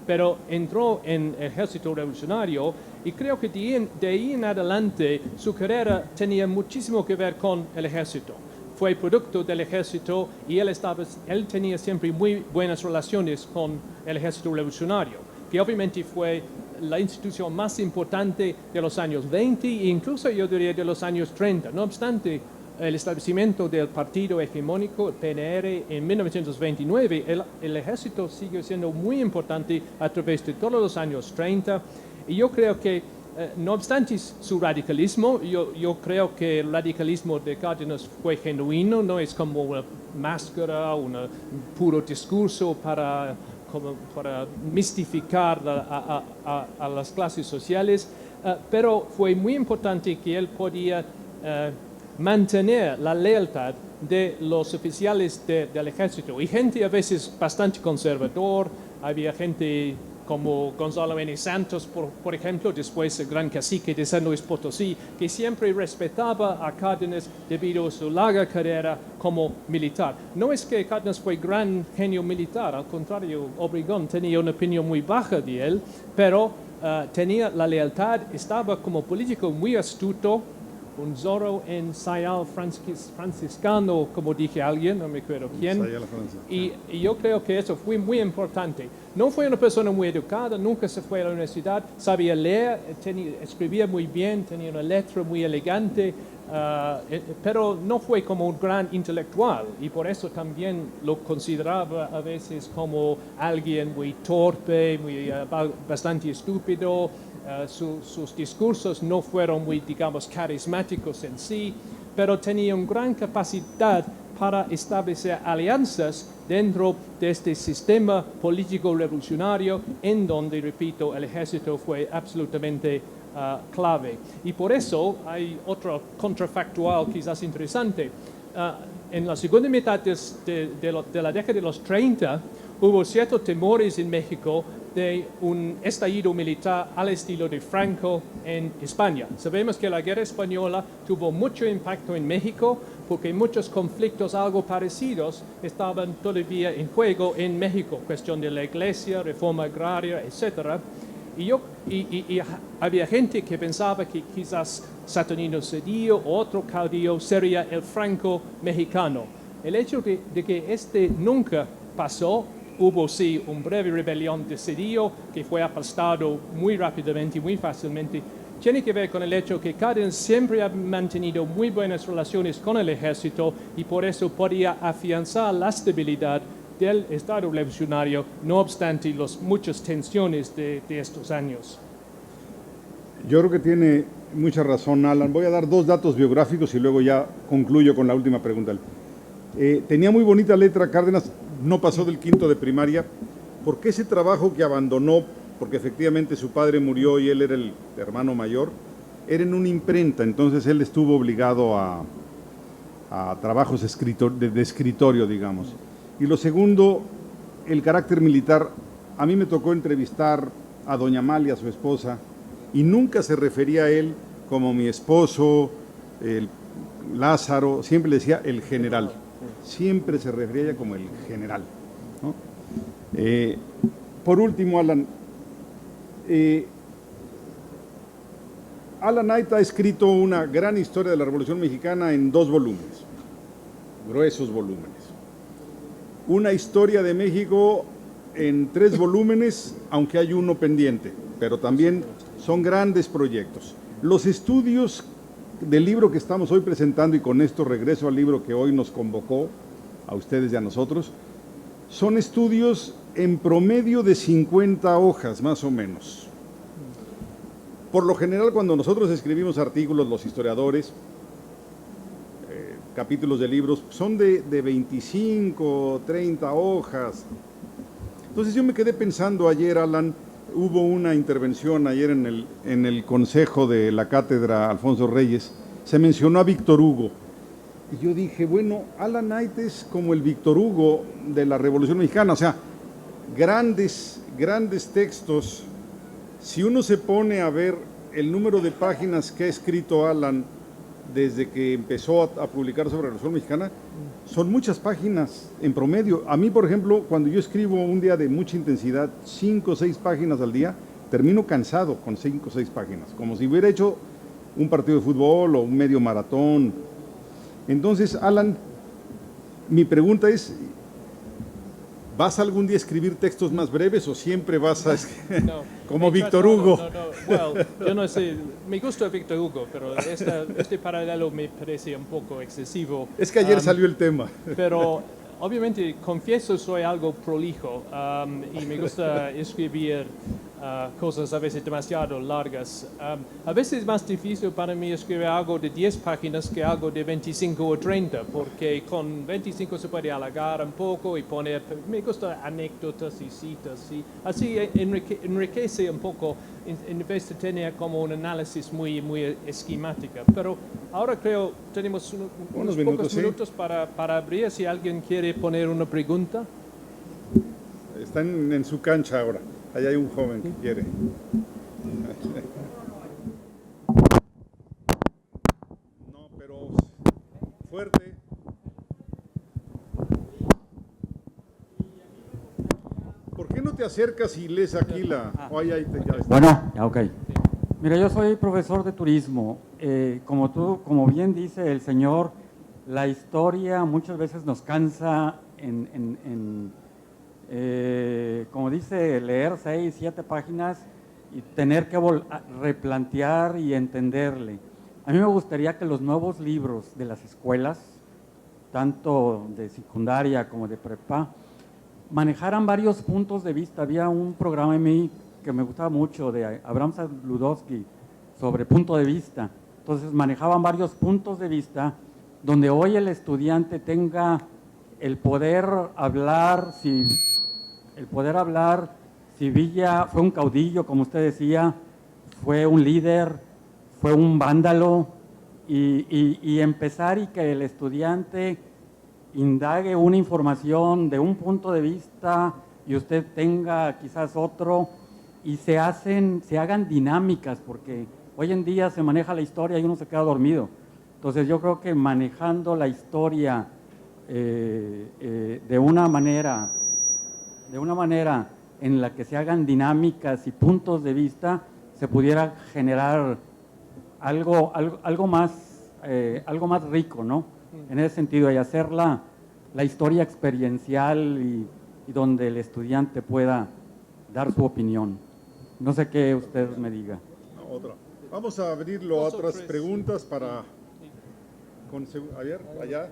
Pero entró en el ejército revolucionario y creo que de ahí en adelante su carrera tenía muchísimo que ver con el ejército. Fue producto del ejército y él tenía siempre muy buenas relaciones con el ejército revolucionario, que obviamente fue la institución más importante de los años 20 e incluso yo diría de los años 30. No obstante, el establecimiento del partido hegemónico, el PNR, en 1929, el ejército siguió siendo muy importante a través de todos los años 30 y yo creo que no obstante su radicalismo, yo creo que el radicalismo de Cárdenas fue genuino, no es como una máscara, un puro discurso para mistificar a las clases sociales, pero fue muy importante que él podía mantener la lealtad de los oficiales del ejército y gente a veces bastante conservador. Había gente como Gonzalo N. Santos, por ejemplo, después el gran cacique de San Luis Potosí, que siempre respetaba a Cárdenas debido a su larga carrera como militar. No es que Cárdenas fue gran genio militar, al contrario, Obregón tenía una opinión muy baja de él, pero tenía la lealtad, estaba como político muy astuto, un zorro en sayal franciscano, como dije a alguien, no me acuerdo quién, y yo creo que eso fue muy importante. No fue una persona muy educada, nunca se fue a la universidad, sabía leer, escribía muy bien, tenía una letra muy elegante, pero no fue como un gran intelectual y por eso también lo consideraba a veces como alguien muy torpe, bastante estúpido. Sus discursos no fueron muy, digamos, carismáticos en sí, pero tenía una gran capacidad para establecer alianzas dentro de este sistema político revolucionario en donde, repito, el ejército fue absolutamente clave. Y por eso hay otro contrafactual quizás interesante. En la segunda mitad de la década de los 30 hubo ciertos temores en México de un estallido militar al estilo de Franco en España. Sabemos que la guerra española tuvo mucho impacto en México porque muchos conflictos algo parecidos estaban todavía en juego en México, cuestión de la iglesia, reforma agraria, etc. Y había gente que pensaba que quizás Saturnino Cedillo o otro caudillo sería el Franco mexicano. El hecho de que este nunca pasó. Hubo sí una breve rebelión de Cedillo que fue aplastado muy rápidamente y muy fácilmente. Tiene que ver con el hecho que Cárdenas siempre ha mantenido muy buenas relaciones con el ejército y por eso podía afianzar la estabilidad del Estado revolucionario, no obstante las muchas tensiones de estos años. Yo creo que tiene mucha razón, Alan. Voy a dar dos datos biográficos y luego ya concluyo con la última pregunta. Tenía muy bonita letra Cárdenas, no pasó del quinto de primaria, porque ese trabajo que abandonó, porque efectivamente su padre murió y él era el hermano mayor, era en una imprenta, entonces él estuvo obligado a trabajos de escritorio, digamos. Y lo segundo, el carácter militar. A mí me tocó entrevistar a doña Amalia, su esposa, y nunca se refería a él como mi esposo, el Lázaro, siempre le decía el general. Siempre se refería a ella como el general, ¿no? Por último, Alan, Alan Knight ha escrito una gran historia de la Revolución Mexicana en 2 volúmenes, gruesos volúmenes. Una historia de México en 3 volúmenes, aunque hay uno pendiente, pero también son grandes proyectos. Los estudios del libro que estamos hoy presentando, y con esto regreso al libro que hoy nos convocó, a ustedes y a nosotros, son estudios en promedio de 50 hojas, más o menos. Por lo general, cuando nosotros escribimos artículos, los historiadores, capítulos de libros, son de 25, 30 hojas. Entonces yo me quedé pensando ayer, Alan, hubo una intervención ayer en el consejo de la cátedra Alfonso Reyes, se mencionó a Víctor Hugo, y yo dije, bueno, Alan Knight es como el Víctor Hugo de la Revolución Mexicana, o sea, grandes textos. Si uno se pone a ver el número de páginas que ha escrito Alan desde que empezó a publicar sobre la Revolución Mexicana, son muchas páginas en promedio. A mí, por ejemplo, cuando yo escribo un día de mucha intensidad, 5 o 6 páginas al día, termino cansado con 5 o 6 páginas, como si hubiera hecho un partido de fútbol o un medio maratón. Entonces, Alan, mi pregunta es, ¿vas algún día a escribir textos más breves o siempre vas a No, como Víctor Hugo? Well, yo no sé, me gusta Víctor Hugo, pero este paralelo me parece un poco excesivo. Es que ayer salió el tema. Pero obviamente, confieso, soy algo prolijo y me gusta escribir cosas a veces demasiado largas. A veces es más difícil para mí escribir algo de 10 páginas que algo de 25 o 30, porque con 25 se puede alargar un poco y poner, me gusta anécdotas y citas, y así enriquece un poco en vez de tener como un análisis muy esquemática. Pero ahora creo tenemos unos pocos minutos para abrir, si alguien quiere poner una pregunta. Están en su cancha ahora. Allá hay un joven que quiere. No, pero fuerte. ¿Por qué no te acercas y lees aquí la... ya está. Bueno, ya, ok. Mira, yo soy profesor de turismo. Como bien dice el señor, la historia muchas veces nos cansa como dice, leer 6, 7 páginas y tener que replantear y entenderle. A mí me gustaría que los nuevos libros de las escuelas, tanto de secundaria como de prepa, manejaran varios puntos de vista. Había un programa en mí que me gustaba mucho de Abraham Ludowski sobre punto de vista. Entonces manejaban varios puntos de vista donde hoy el estudiante tenga el poder hablar si Villa fue un caudillo, como usted decía, fue un líder, fue un vándalo, y empezar y que el estudiante indague una información de un punto de vista y usted tenga quizás otro, y se hagan dinámicas, porque hoy en día se maneja la historia y uno se queda dormido. Entonces yo creo que manejando la historia de una manera en la que se hagan dinámicas y puntos de vista, se pudiera generar algo más rico, ¿no? En ese sentido, y hacer la historia experiencial y donde el estudiante pueda dar su opinión. No sé qué usted me diga. Otra. Vamos a abrirlo a otras preguntas para... allá.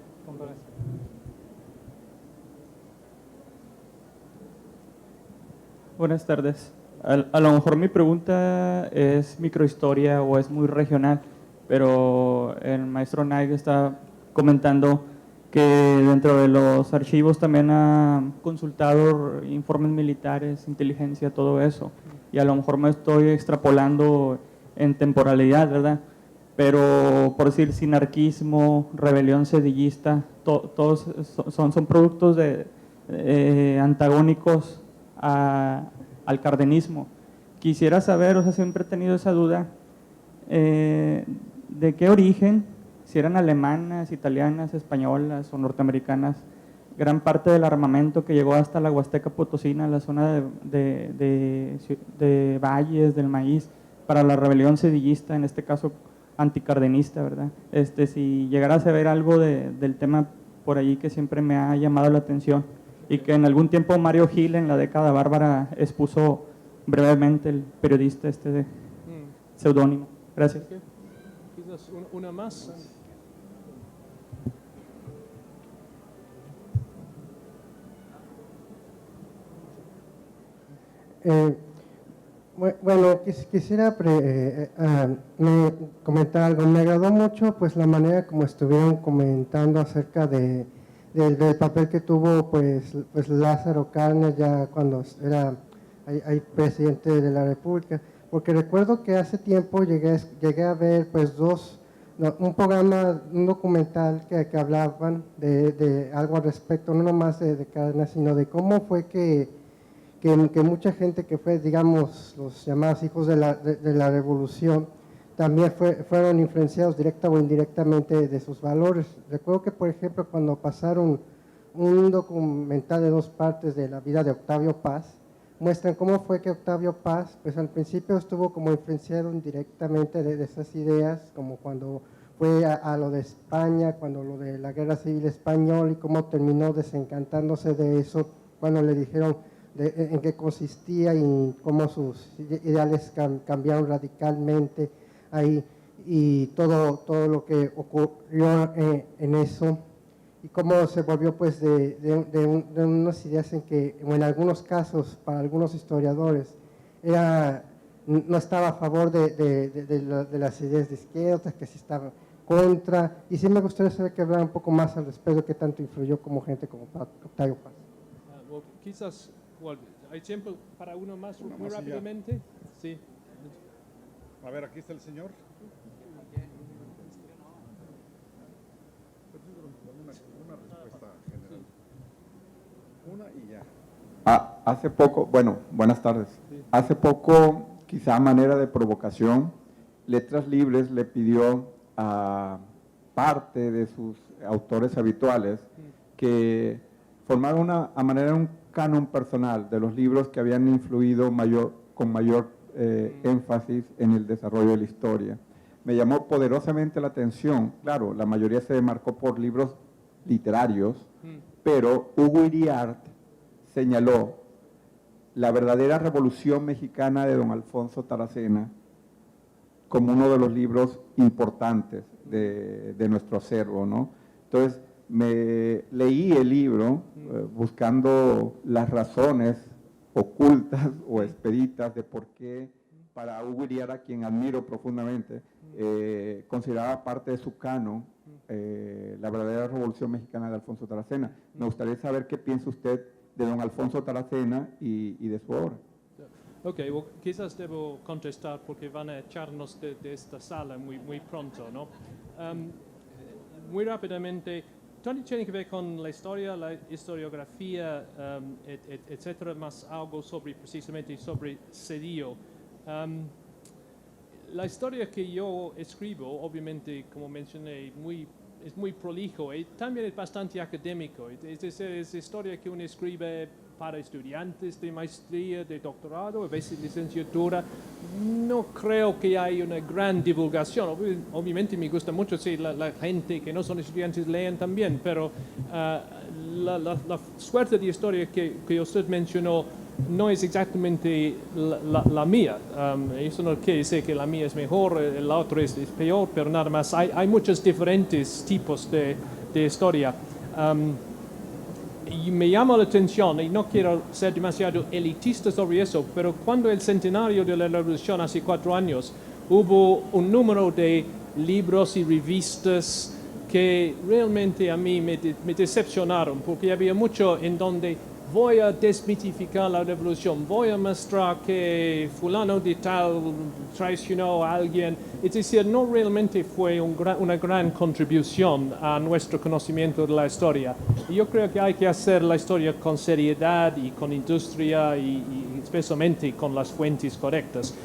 Buenas tardes. A lo mejor mi pregunta es microhistoria o es muy regional, pero el maestro Naig está comentando que dentro de los archivos también ha consultado informes militares, inteligencia, todo eso. Y a lo mejor me estoy extrapolando en temporalidad, ¿verdad? Pero por decir sinarquismo, rebelión sedillista, todos son productos antagónicos al cardenismo. Quisiera saber, o sea, siempre he tenido esa duda, de qué origen, si eran alemanas, italianas, españolas o norteamericanas, gran parte del armamento que llegó hasta la Huasteca Potosina, la zona de valles, del maíz, para la rebelión sedillista, en este caso anticardenista, ¿verdad? Si llegara a saber algo del tema por ahí que siempre me ha llamado la atención, y que en algún tiempo Mario Gil, en la década bárbara, expuso brevemente, el periodista de seudónimo. Gracias. Quizás una más. Bueno, quisiera comentar algo. Me agradó mucho pues la manera como estuvieron comentando acerca del papel que tuvo pues Lázaro Cárdenas ya cuando era presidente de la República, porque recuerdo que hace tiempo llegué a ver pues un documental que hablaban de algo al respecto, no nomás de Cárdenas, sino de cómo fue que mucha gente que fue, digamos, los llamados hijos de la revolución, también fueron influenciados directa o indirectamente de sus valores. Recuerdo que, por ejemplo, cuando pasaron un documental de 2 partes de la vida de Octavio Paz, muestran cómo fue que Octavio Paz, pues al principio estuvo como influenciado indirectamente de esas ideas, como cuando fue a lo de España, cuando lo de la Guerra Civil Española, y cómo terminó desencantándose de eso cuando le dijeron en qué consistía y cómo sus ideales cambiaron radicalmente ahí, y todo lo que ocurrió en eso, y cómo se volvió pues de unas ideas en que, o en algunos casos, para algunos historiadores, no estaba a favor de las ideas de izquierda, que sí estaba contra, y sí me gustaría saber que hablara un poco más al respecto de qué tanto influyó como gente como Octavio Paz. Well, quizás, ¿hay tiempo para uno más Una muy más y ya. rápidamente? Sí. A ver, aquí está el señor. Una respuesta general. Una y ya. Hace poco, bueno, buenas tardes. Hace poco, quizá a manera de provocación, Letras Libres le pidió a parte de sus autores habituales que formaran a manera de un canon personal de los libros que habían influido con mayor énfasis en el desarrollo de la historia. Me llamó poderosamente la atención, claro, la mayoría se demarcó por libros literarios, pero Hugo Iriart señaló La verdadera revolución mexicana de don Alfonso Taracena como uno de los libros importantes de nuestro acervo, ¿no? Entonces, leí el libro buscando las razones ocultas o expeditas de por qué para Hugo Iriart, a quien admiro profundamente, consideraba parte de su canon la verdadera revolución mexicana de Alfonso Taracena. Me gustaría saber qué piensa usted de don Alfonso Taracena y de su obra. Ok, well, quizás debo contestar porque van a echarnos de esta sala muy pronto, ¿no? Muy rápidamente, todo tiene que ver con la historia, la historiografía, etcétera, más algo precisamente sobre Cedillo. La historia que yo escribo, obviamente, como mencioné, es muy prolijo y también es bastante académico. Es decir, es historia que uno escribe para estudiantes de maestría, de doctorado, a veces licenciatura. No creo que haya una gran divulgación. Obviamente me gusta mucho si la gente que no son estudiantes leen también, pero la suerte de historia que usted mencionó no es exactamente la mía. Eso no quiere decir que la mía es mejor, la otra es peor, pero nada más. Hay muchos diferentes tipos de historia. Y me llama la atención, y no quiero ser demasiado elitista sobre eso, pero cuando el centenario de la Revolución hace 4 años, hubo un número de libros y revistas que realmente a mí me decepcionaron, porque había mucho en donde voy a desmitificar la revolución, voy a mostrar que fulano de tal traicionó a alguien. Es decir, no realmente fue una gran contribución a nuestro conocimiento de la historia. Y yo creo que hay que hacer la historia con seriedad y con industria y especialmente con las fuentes correctas.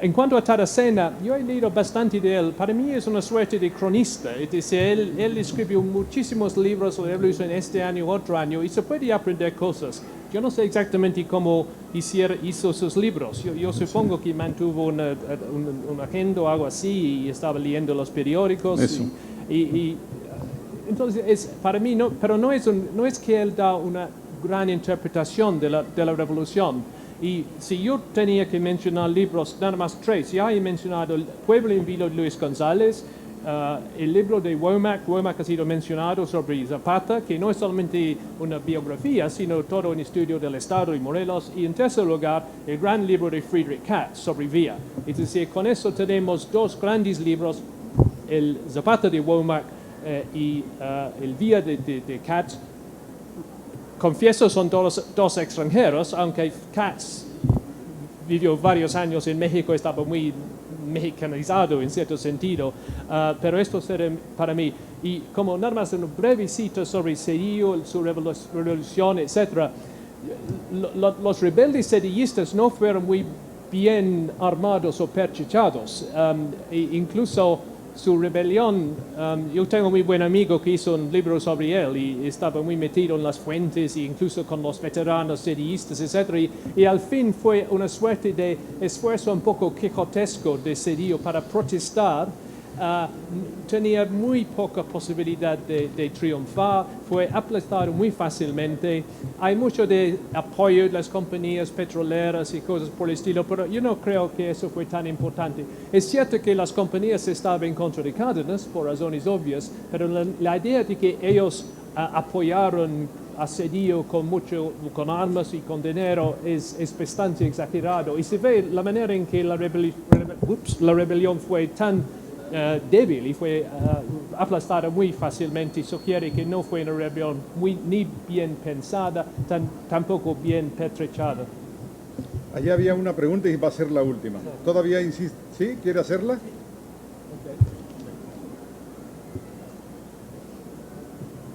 En cuanto a Taracena, yo he leído bastante de él. Para mí es una suerte de cronista. Es decir, él escribió muchísimos libros sobre la revolución este año, otro año, y se puede aprender cosas. Yo no sé exactamente cómo hizo sus libros. Yo supongo que mantuvo una agenda o algo así y estaba leyendo los periódicos. Eso. Entonces, para mí, pero no es que él da una gran interpretación de la revolución. Y si yo tenía que mencionar libros, nada más 3, ya he mencionado El pueblo en vilo de Luis González, el libro de Womack ha sido mencionado sobre Zapata, que no es solamente una biografía, sino todo un estudio del Estado y Morelos, y en tercer lugar, el gran libro de Friedrich Katz sobre Villa. Es decir, con eso tenemos 2 grandes libros, el Zapata de Womack y el Villa de Katz. Confieso, son dos extranjeros, aunque Katz vivió varios años en México, estaba muy mexicanizado en cierto sentido, pero esto será para mí. Y como nada más una breve cita sobre Cedillo, su revolución, etc. Los rebeldes cedillistas no fueron muy bien armados o pertrechados. Incluso su rebelión, yo tengo un muy buen amigo que hizo un libro sobre él y estaba muy metido en las fuentes e incluso con los veteranos sedillistas, etc. Y al fin fue una suerte de esfuerzo un poco quijotesco de Cedillo para protestar. Tenía muy poca posibilidad de triunfar, fue aplastado muy fácilmente. Hay mucho de apoyo de las compañías petroleras y cosas por el estilo, pero yo no creo que eso fue tan importante. Es cierto que las compañías estaban en contra de Cárdenas por razones obvias, pero la idea de que ellos apoyaron a Cedillo con armas y con dinero es bastante exagerado. Y se ve la manera en que la rebelión fue tan débil y fue aplastada muy fácilmente, sugiere que no fue una rebelión ni bien pensada, tampoco bien pertrechada. Allá había una pregunta y va a ser la última. ¿Todavía insiste? ¿Sí? ¿Quiere hacerla?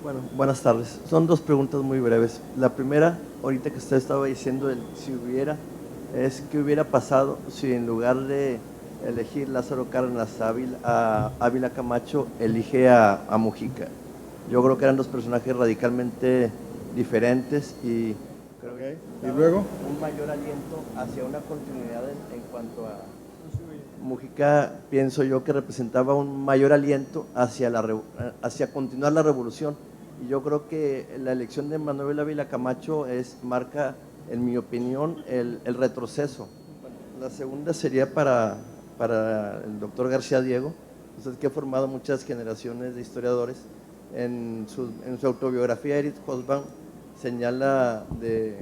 Bueno, buenas tardes. Son dos preguntas muy breves. La primera, ahorita que usted estaba diciendo es qué hubiera pasado si en lugar de elegir Lázaro Cárdenas a Ávila Camacho, elige a Mujica. Yo creo que eran dos personajes radicalmente diferentes y creo que ¿Y luego? un mayor aliento hacia una continuidad en cuanto a Mujica. Pienso yo que representaba un mayor aliento hacia continuar la revolución, y yo creo que la elección de Manuel Ávila Camacho marca, en mi opinión, el retroceso. La segunda sería para el doctor García Diego, usted que ha formado muchas generaciones de historiadores. En su autobiografía, Erich Hobsbawm señala de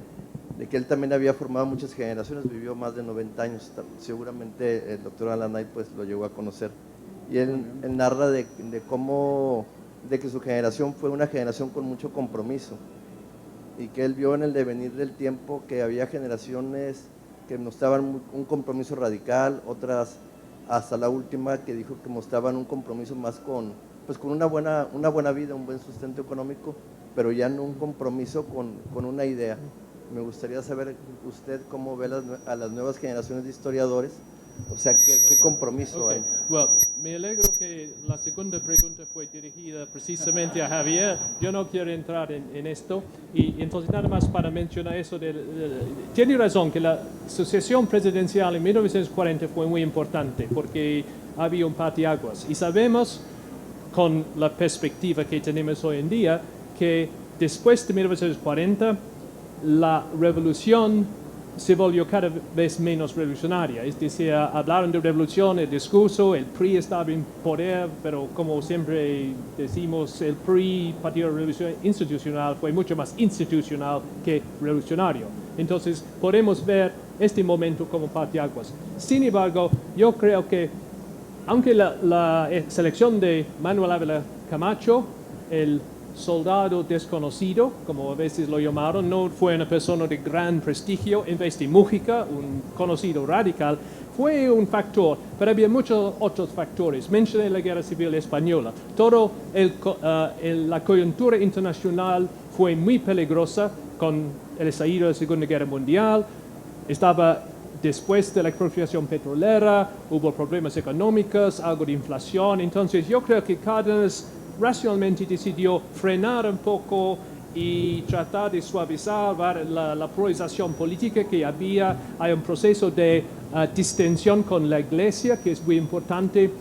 que él también había formado muchas generaciones, vivió más de 90 años, seguramente el doctor Alanay pues lo llegó a conocer, y él narra de que su generación fue una generación con mucho compromiso, y que él vio en el devenir del tiempo que había generaciones que mostraban un compromiso radical, otras, hasta la última, que dijo que mostraban un compromiso más con una buena vida, un buen sustento económico, pero ya no un compromiso con una idea. Me gustaría saber usted cómo ve a las nuevas generaciones de historiadores, o sea, qué compromiso hay. Well, me alegro que la segunda pregunta fue dirigida precisamente a Javier. Yo no quiero entrar en esto, y entonces nada más para mencionar eso. Tiene razón que la sucesión presidencial en 1940 fue muy importante porque había un parteaguas, y sabemos con la perspectiva que tenemos hoy en día que después de 1940 la revolución se volvió cada vez menos revolucionaria. Es decir, hablaron de revolución, el discurso, el PRI estaba en poder, pero como siempre decimos, el PRI, Partido de Revolución Institucional, fue mucho más institucional que revolucionario. Entonces, podemos ver este momento como parteaguas. Sin embargo, yo creo que, aunque la selección de Manuel Ávila Camacho, el soldado desconocido, como a veces lo llamaron, no fue una persona de gran prestigio, en vez de Mujica, un conocido radical, fue un factor, pero había muchos otros factores. Mencioné la Guerra Civil Española. La coyuntura internacional fue muy peligrosa con el estallido de la Segunda Guerra Mundial. Estaba después de la expropiación petrolera, hubo problemas económicos, algo de inflación. Entonces yo creo que Cárdenas racionalmente decidió frenar un poco y tratar de suavizar la polarización política que había. Hay un proceso de distensión con la Iglesia que es muy importante,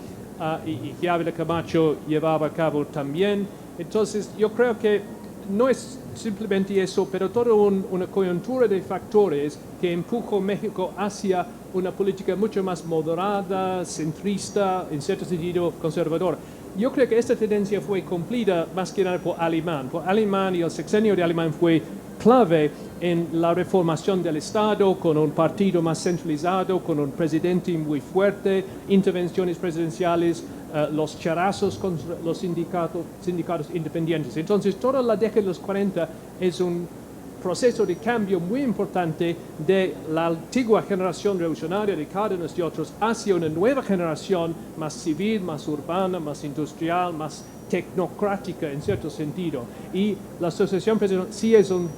y que Ávila Camacho llevaba a cabo también. Entonces yo creo que no es simplemente eso, pero toda una coyuntura de factores que empujó a México hacia una política mucho más moderada, centrista, en cierto sentido conservadora. Yo creo que esta tendencia fue cumplida más que nada por Alemán. Por Alemán, y el sexenio de Alemán fue clave en la reformación del Estado, con un partido más centralizado, con un presidente muy fuerte, intervenciones presidenciales, los charazos con los sindicatos independientes. Entonces, toda la década de los 40 es un proceso de cambio muy importante de la antigua generación revolucionaria de Cárdenas y otros hacia una nueva generación más civil, más urbana, más industrial, más tecnocrática en cierto sentido. Y la asociación presidencial sí es un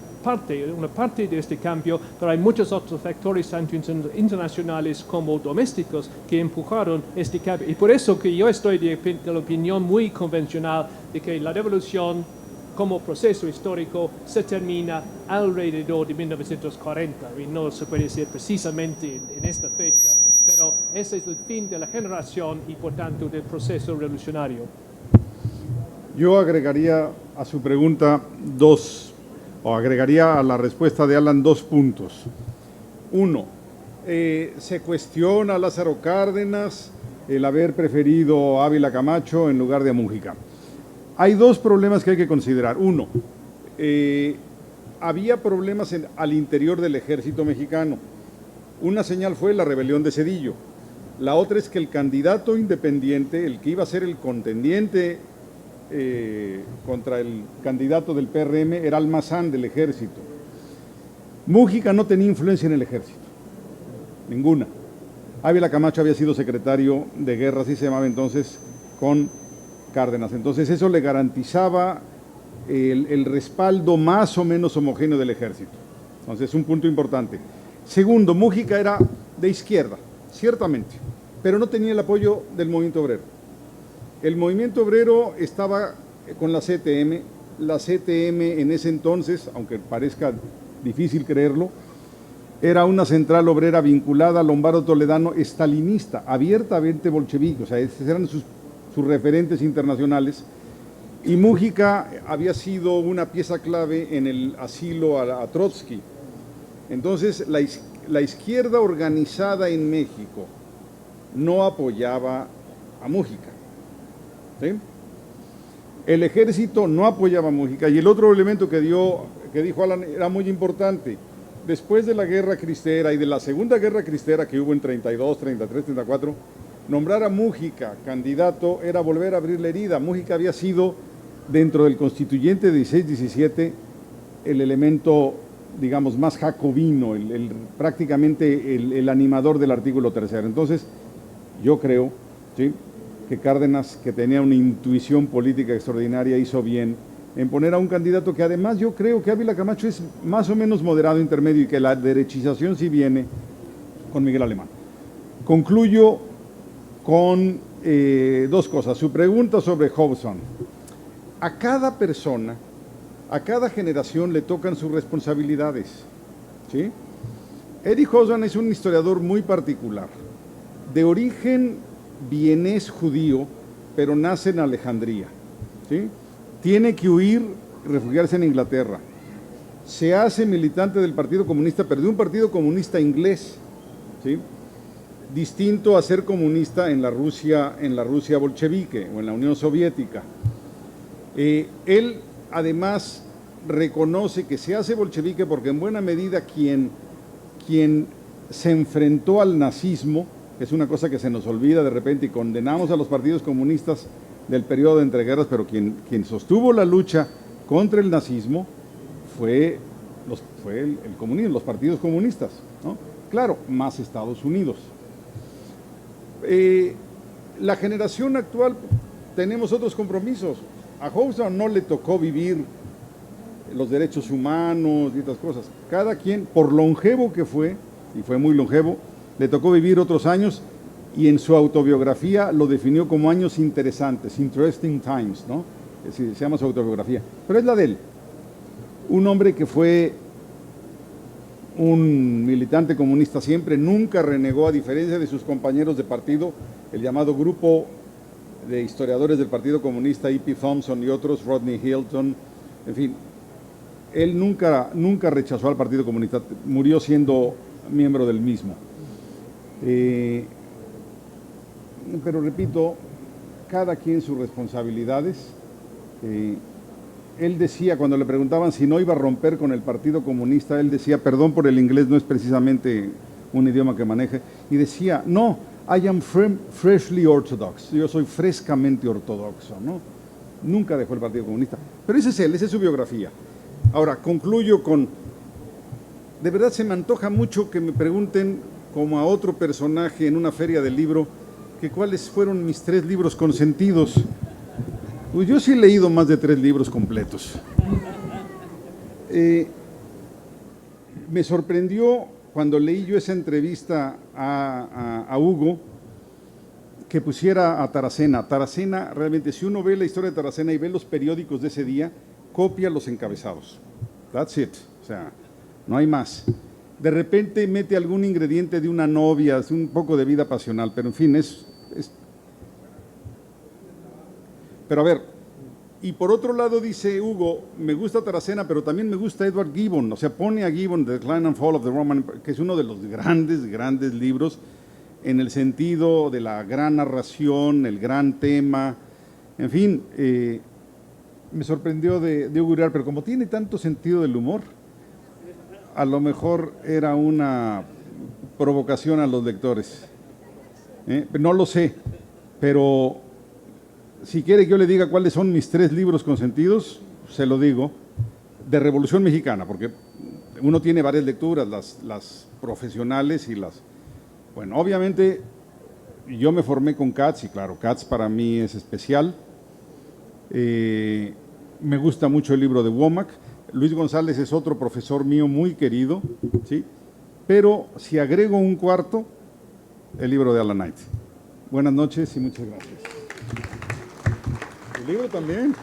una parte de este cambio, pero hay muchos otros factores, tanto internacionales como domésticos, que empujaron este cambio. Y por eso que yo estoy de la opinión muy convencional de que la revolución como proceso histórico se termina alrededor de 1940, y no se puede decir precisamente en esta fecha, pero ese es el fin de la generación y por tanto del proceso revolucionario. Yo agregaría a su pregunta agregaría a la respuesta de Alan 2 puntos. Uno, se cuestiona a Lázaro Cárdenas el haber preferido a Ávila Camacho en lugar de a Múgica. Hay dos problemas que hay que considerar. Uno, había problemas al interior del ejército mexicano. Una señal fue la rebelión de Zedillo. La otra es que el candidato independiente, el que iba a ser el contendiente contra el candidato del PRM, era Almazán del ejército. Múgica no tenía influencia en el ejército, ninguna. Ávila Camacho había sido secretario de guerra, así se llamaba entonces, con Cárdenas. Entonces eso le garantizaba el respaldo más o menos homogéneo del ejército. Entonces, un punto importante. Segundo, Múgica era de izquierda, ciertamente, pero no tenía el apoyo del movimiento obrero. El movimiento obrero estaba con la CTM. La CTM en ese entonces, aunque parezca difícil creerlo, era una central obrera vinculada a Lombardo Toledano, estalinista, abiertamente bolchevique, o sea, esos eran sus referentes internacionales, y Múgica había sido una pieza clave en el asilo a Trotsky. Entonces, la izquierda organizada en México no apoyaba a Múgica, ¿sí? El ejército no apoyaba a Múgica, y el otro elemento que dijo Alan era muy importante. Después de la guerra cristera y de la segunda guerra cristera que hubo en 32, 33, 34, nombrar a Múgica candidato era volver a abrir la herida. Múgica había sido, dentro del constituyente 16-17, el elemento, digamos, más jacobino, prácticamente el animador del artículo 3. Entonces, yo creo, ¿sí?, que Cárdenas, que tenía una intuición política extraordinaria, hizo bien en poner a un candidato que además yo creo que Ávila Camacho es más o menos moderado intermedio y que la derechización sí viene con Miguel Alemán. Concluyo con dos cosas. Su pregunta sobre Hobson. A cada persona, a cada generación le tocan sus responsabilidades, ¿sí? Eddie Hobson es un historiador muy particular, de origen vienés judío, pero nace en Alejandría, ¿sí? Tiene que huir, refugiarse en Inglaterra. Se hace militante del Partido Comunista, pero de un Partido Comunista inglés, ¿sí?, distinto a ser comunista en la Rusia bolchevique o en la Unión Soviética. Él además reconoce que se hace bolchevique porque en buena medida quien se enfrentó al nazismo, que es una cosa que se nos olvida de repente y condenamos a los partidos comunistas del periodo de entreguerras, pero quien sostuvo la lucha contra el nazismo fue el comunismo, los partidos comunistas, ¿no? Claro, más Estados Unidos. La generación actual tenemos otros compromisos. A Hobson no le tocó vivir los derechos humanos y estas cosas. Cada quien, por longevo que fue, y fue muy longevo, le tocó vivir otros años, y en su autobiografía lo definió como años interesantes, interesting times, ¿no? Se llama su autobiografía, pero es la de él. Un hombre que fue un militante comunista siempre, nunca renegó, a diferencia de sus compañeros de partido, el llamado grupo de historiadores del Partido Comunista, E.P. Thompson y otros, Rodney Hilton, en fin, él nunca rechazó al Partido Comunista, murió siendo miembro del mismo. Pero repito, cada quien sus responsabilidades. Él decía, cuando le preguntaban si no iba a romper con el Partido Comunista, él decía, perdón por el inglés, no es precisamente un idioma que maneje, y decía, no, I am freshly orthodox, yo soy frescamente ortodoxo, ¿no? Nunca dejó el Partido Comunista. Pero ese es él, esa es su biografía. Ahora, concluyo con, de verdad se me antoja mucho que me pregunten, como a otro personaje en una feria del libro, que cuáles fueron mis 3 libros consentidos. Pues yo sí he leído más de 3 libros completos. Me sorprendió cuando leí yo esa entrevista a Hugo, que pusiera a Taracena. Taracena, realmente, si uno ve la historia de Taracena y ve los periódicos de ese día, copia los encabezados. That's it. O sea, no hay más. De repente mete algún ingrediente de una novia, un poco de vida pasional, pero en fin, Pero a ver, y por otro lado dice Hugo, me gusta Taracena, pero también me gusta Edward Gibbon. O sea, pone a Gibbon, The Decline and Fall of the Roman Empire, que es uno de los grandes, grandes libros en el sentido de la gran narración, el gran tema, en fin, me sorprendió de Hugo Uriarte, pero como tiene tanto sentido del humor, a lo mejor era una provocación a los lectores. No lo sé, pero si quiere que yo le diga cuáles son mis 3 libros consentidos, se lo digo, de Revolución Mexicana, porque uno tiene varias lecturas, las profesionales y las... Bueno, obviamente yo me formé con Katz y claro, Katz para mí es especial. Me gusta mucho el libro de Womack. Luis González es otro profesor mío muy querido, ¿sí? Pero si agrego un cuarto, el libro de Alan Knight. Buenas noches y muchas gracias. ¿El libro también?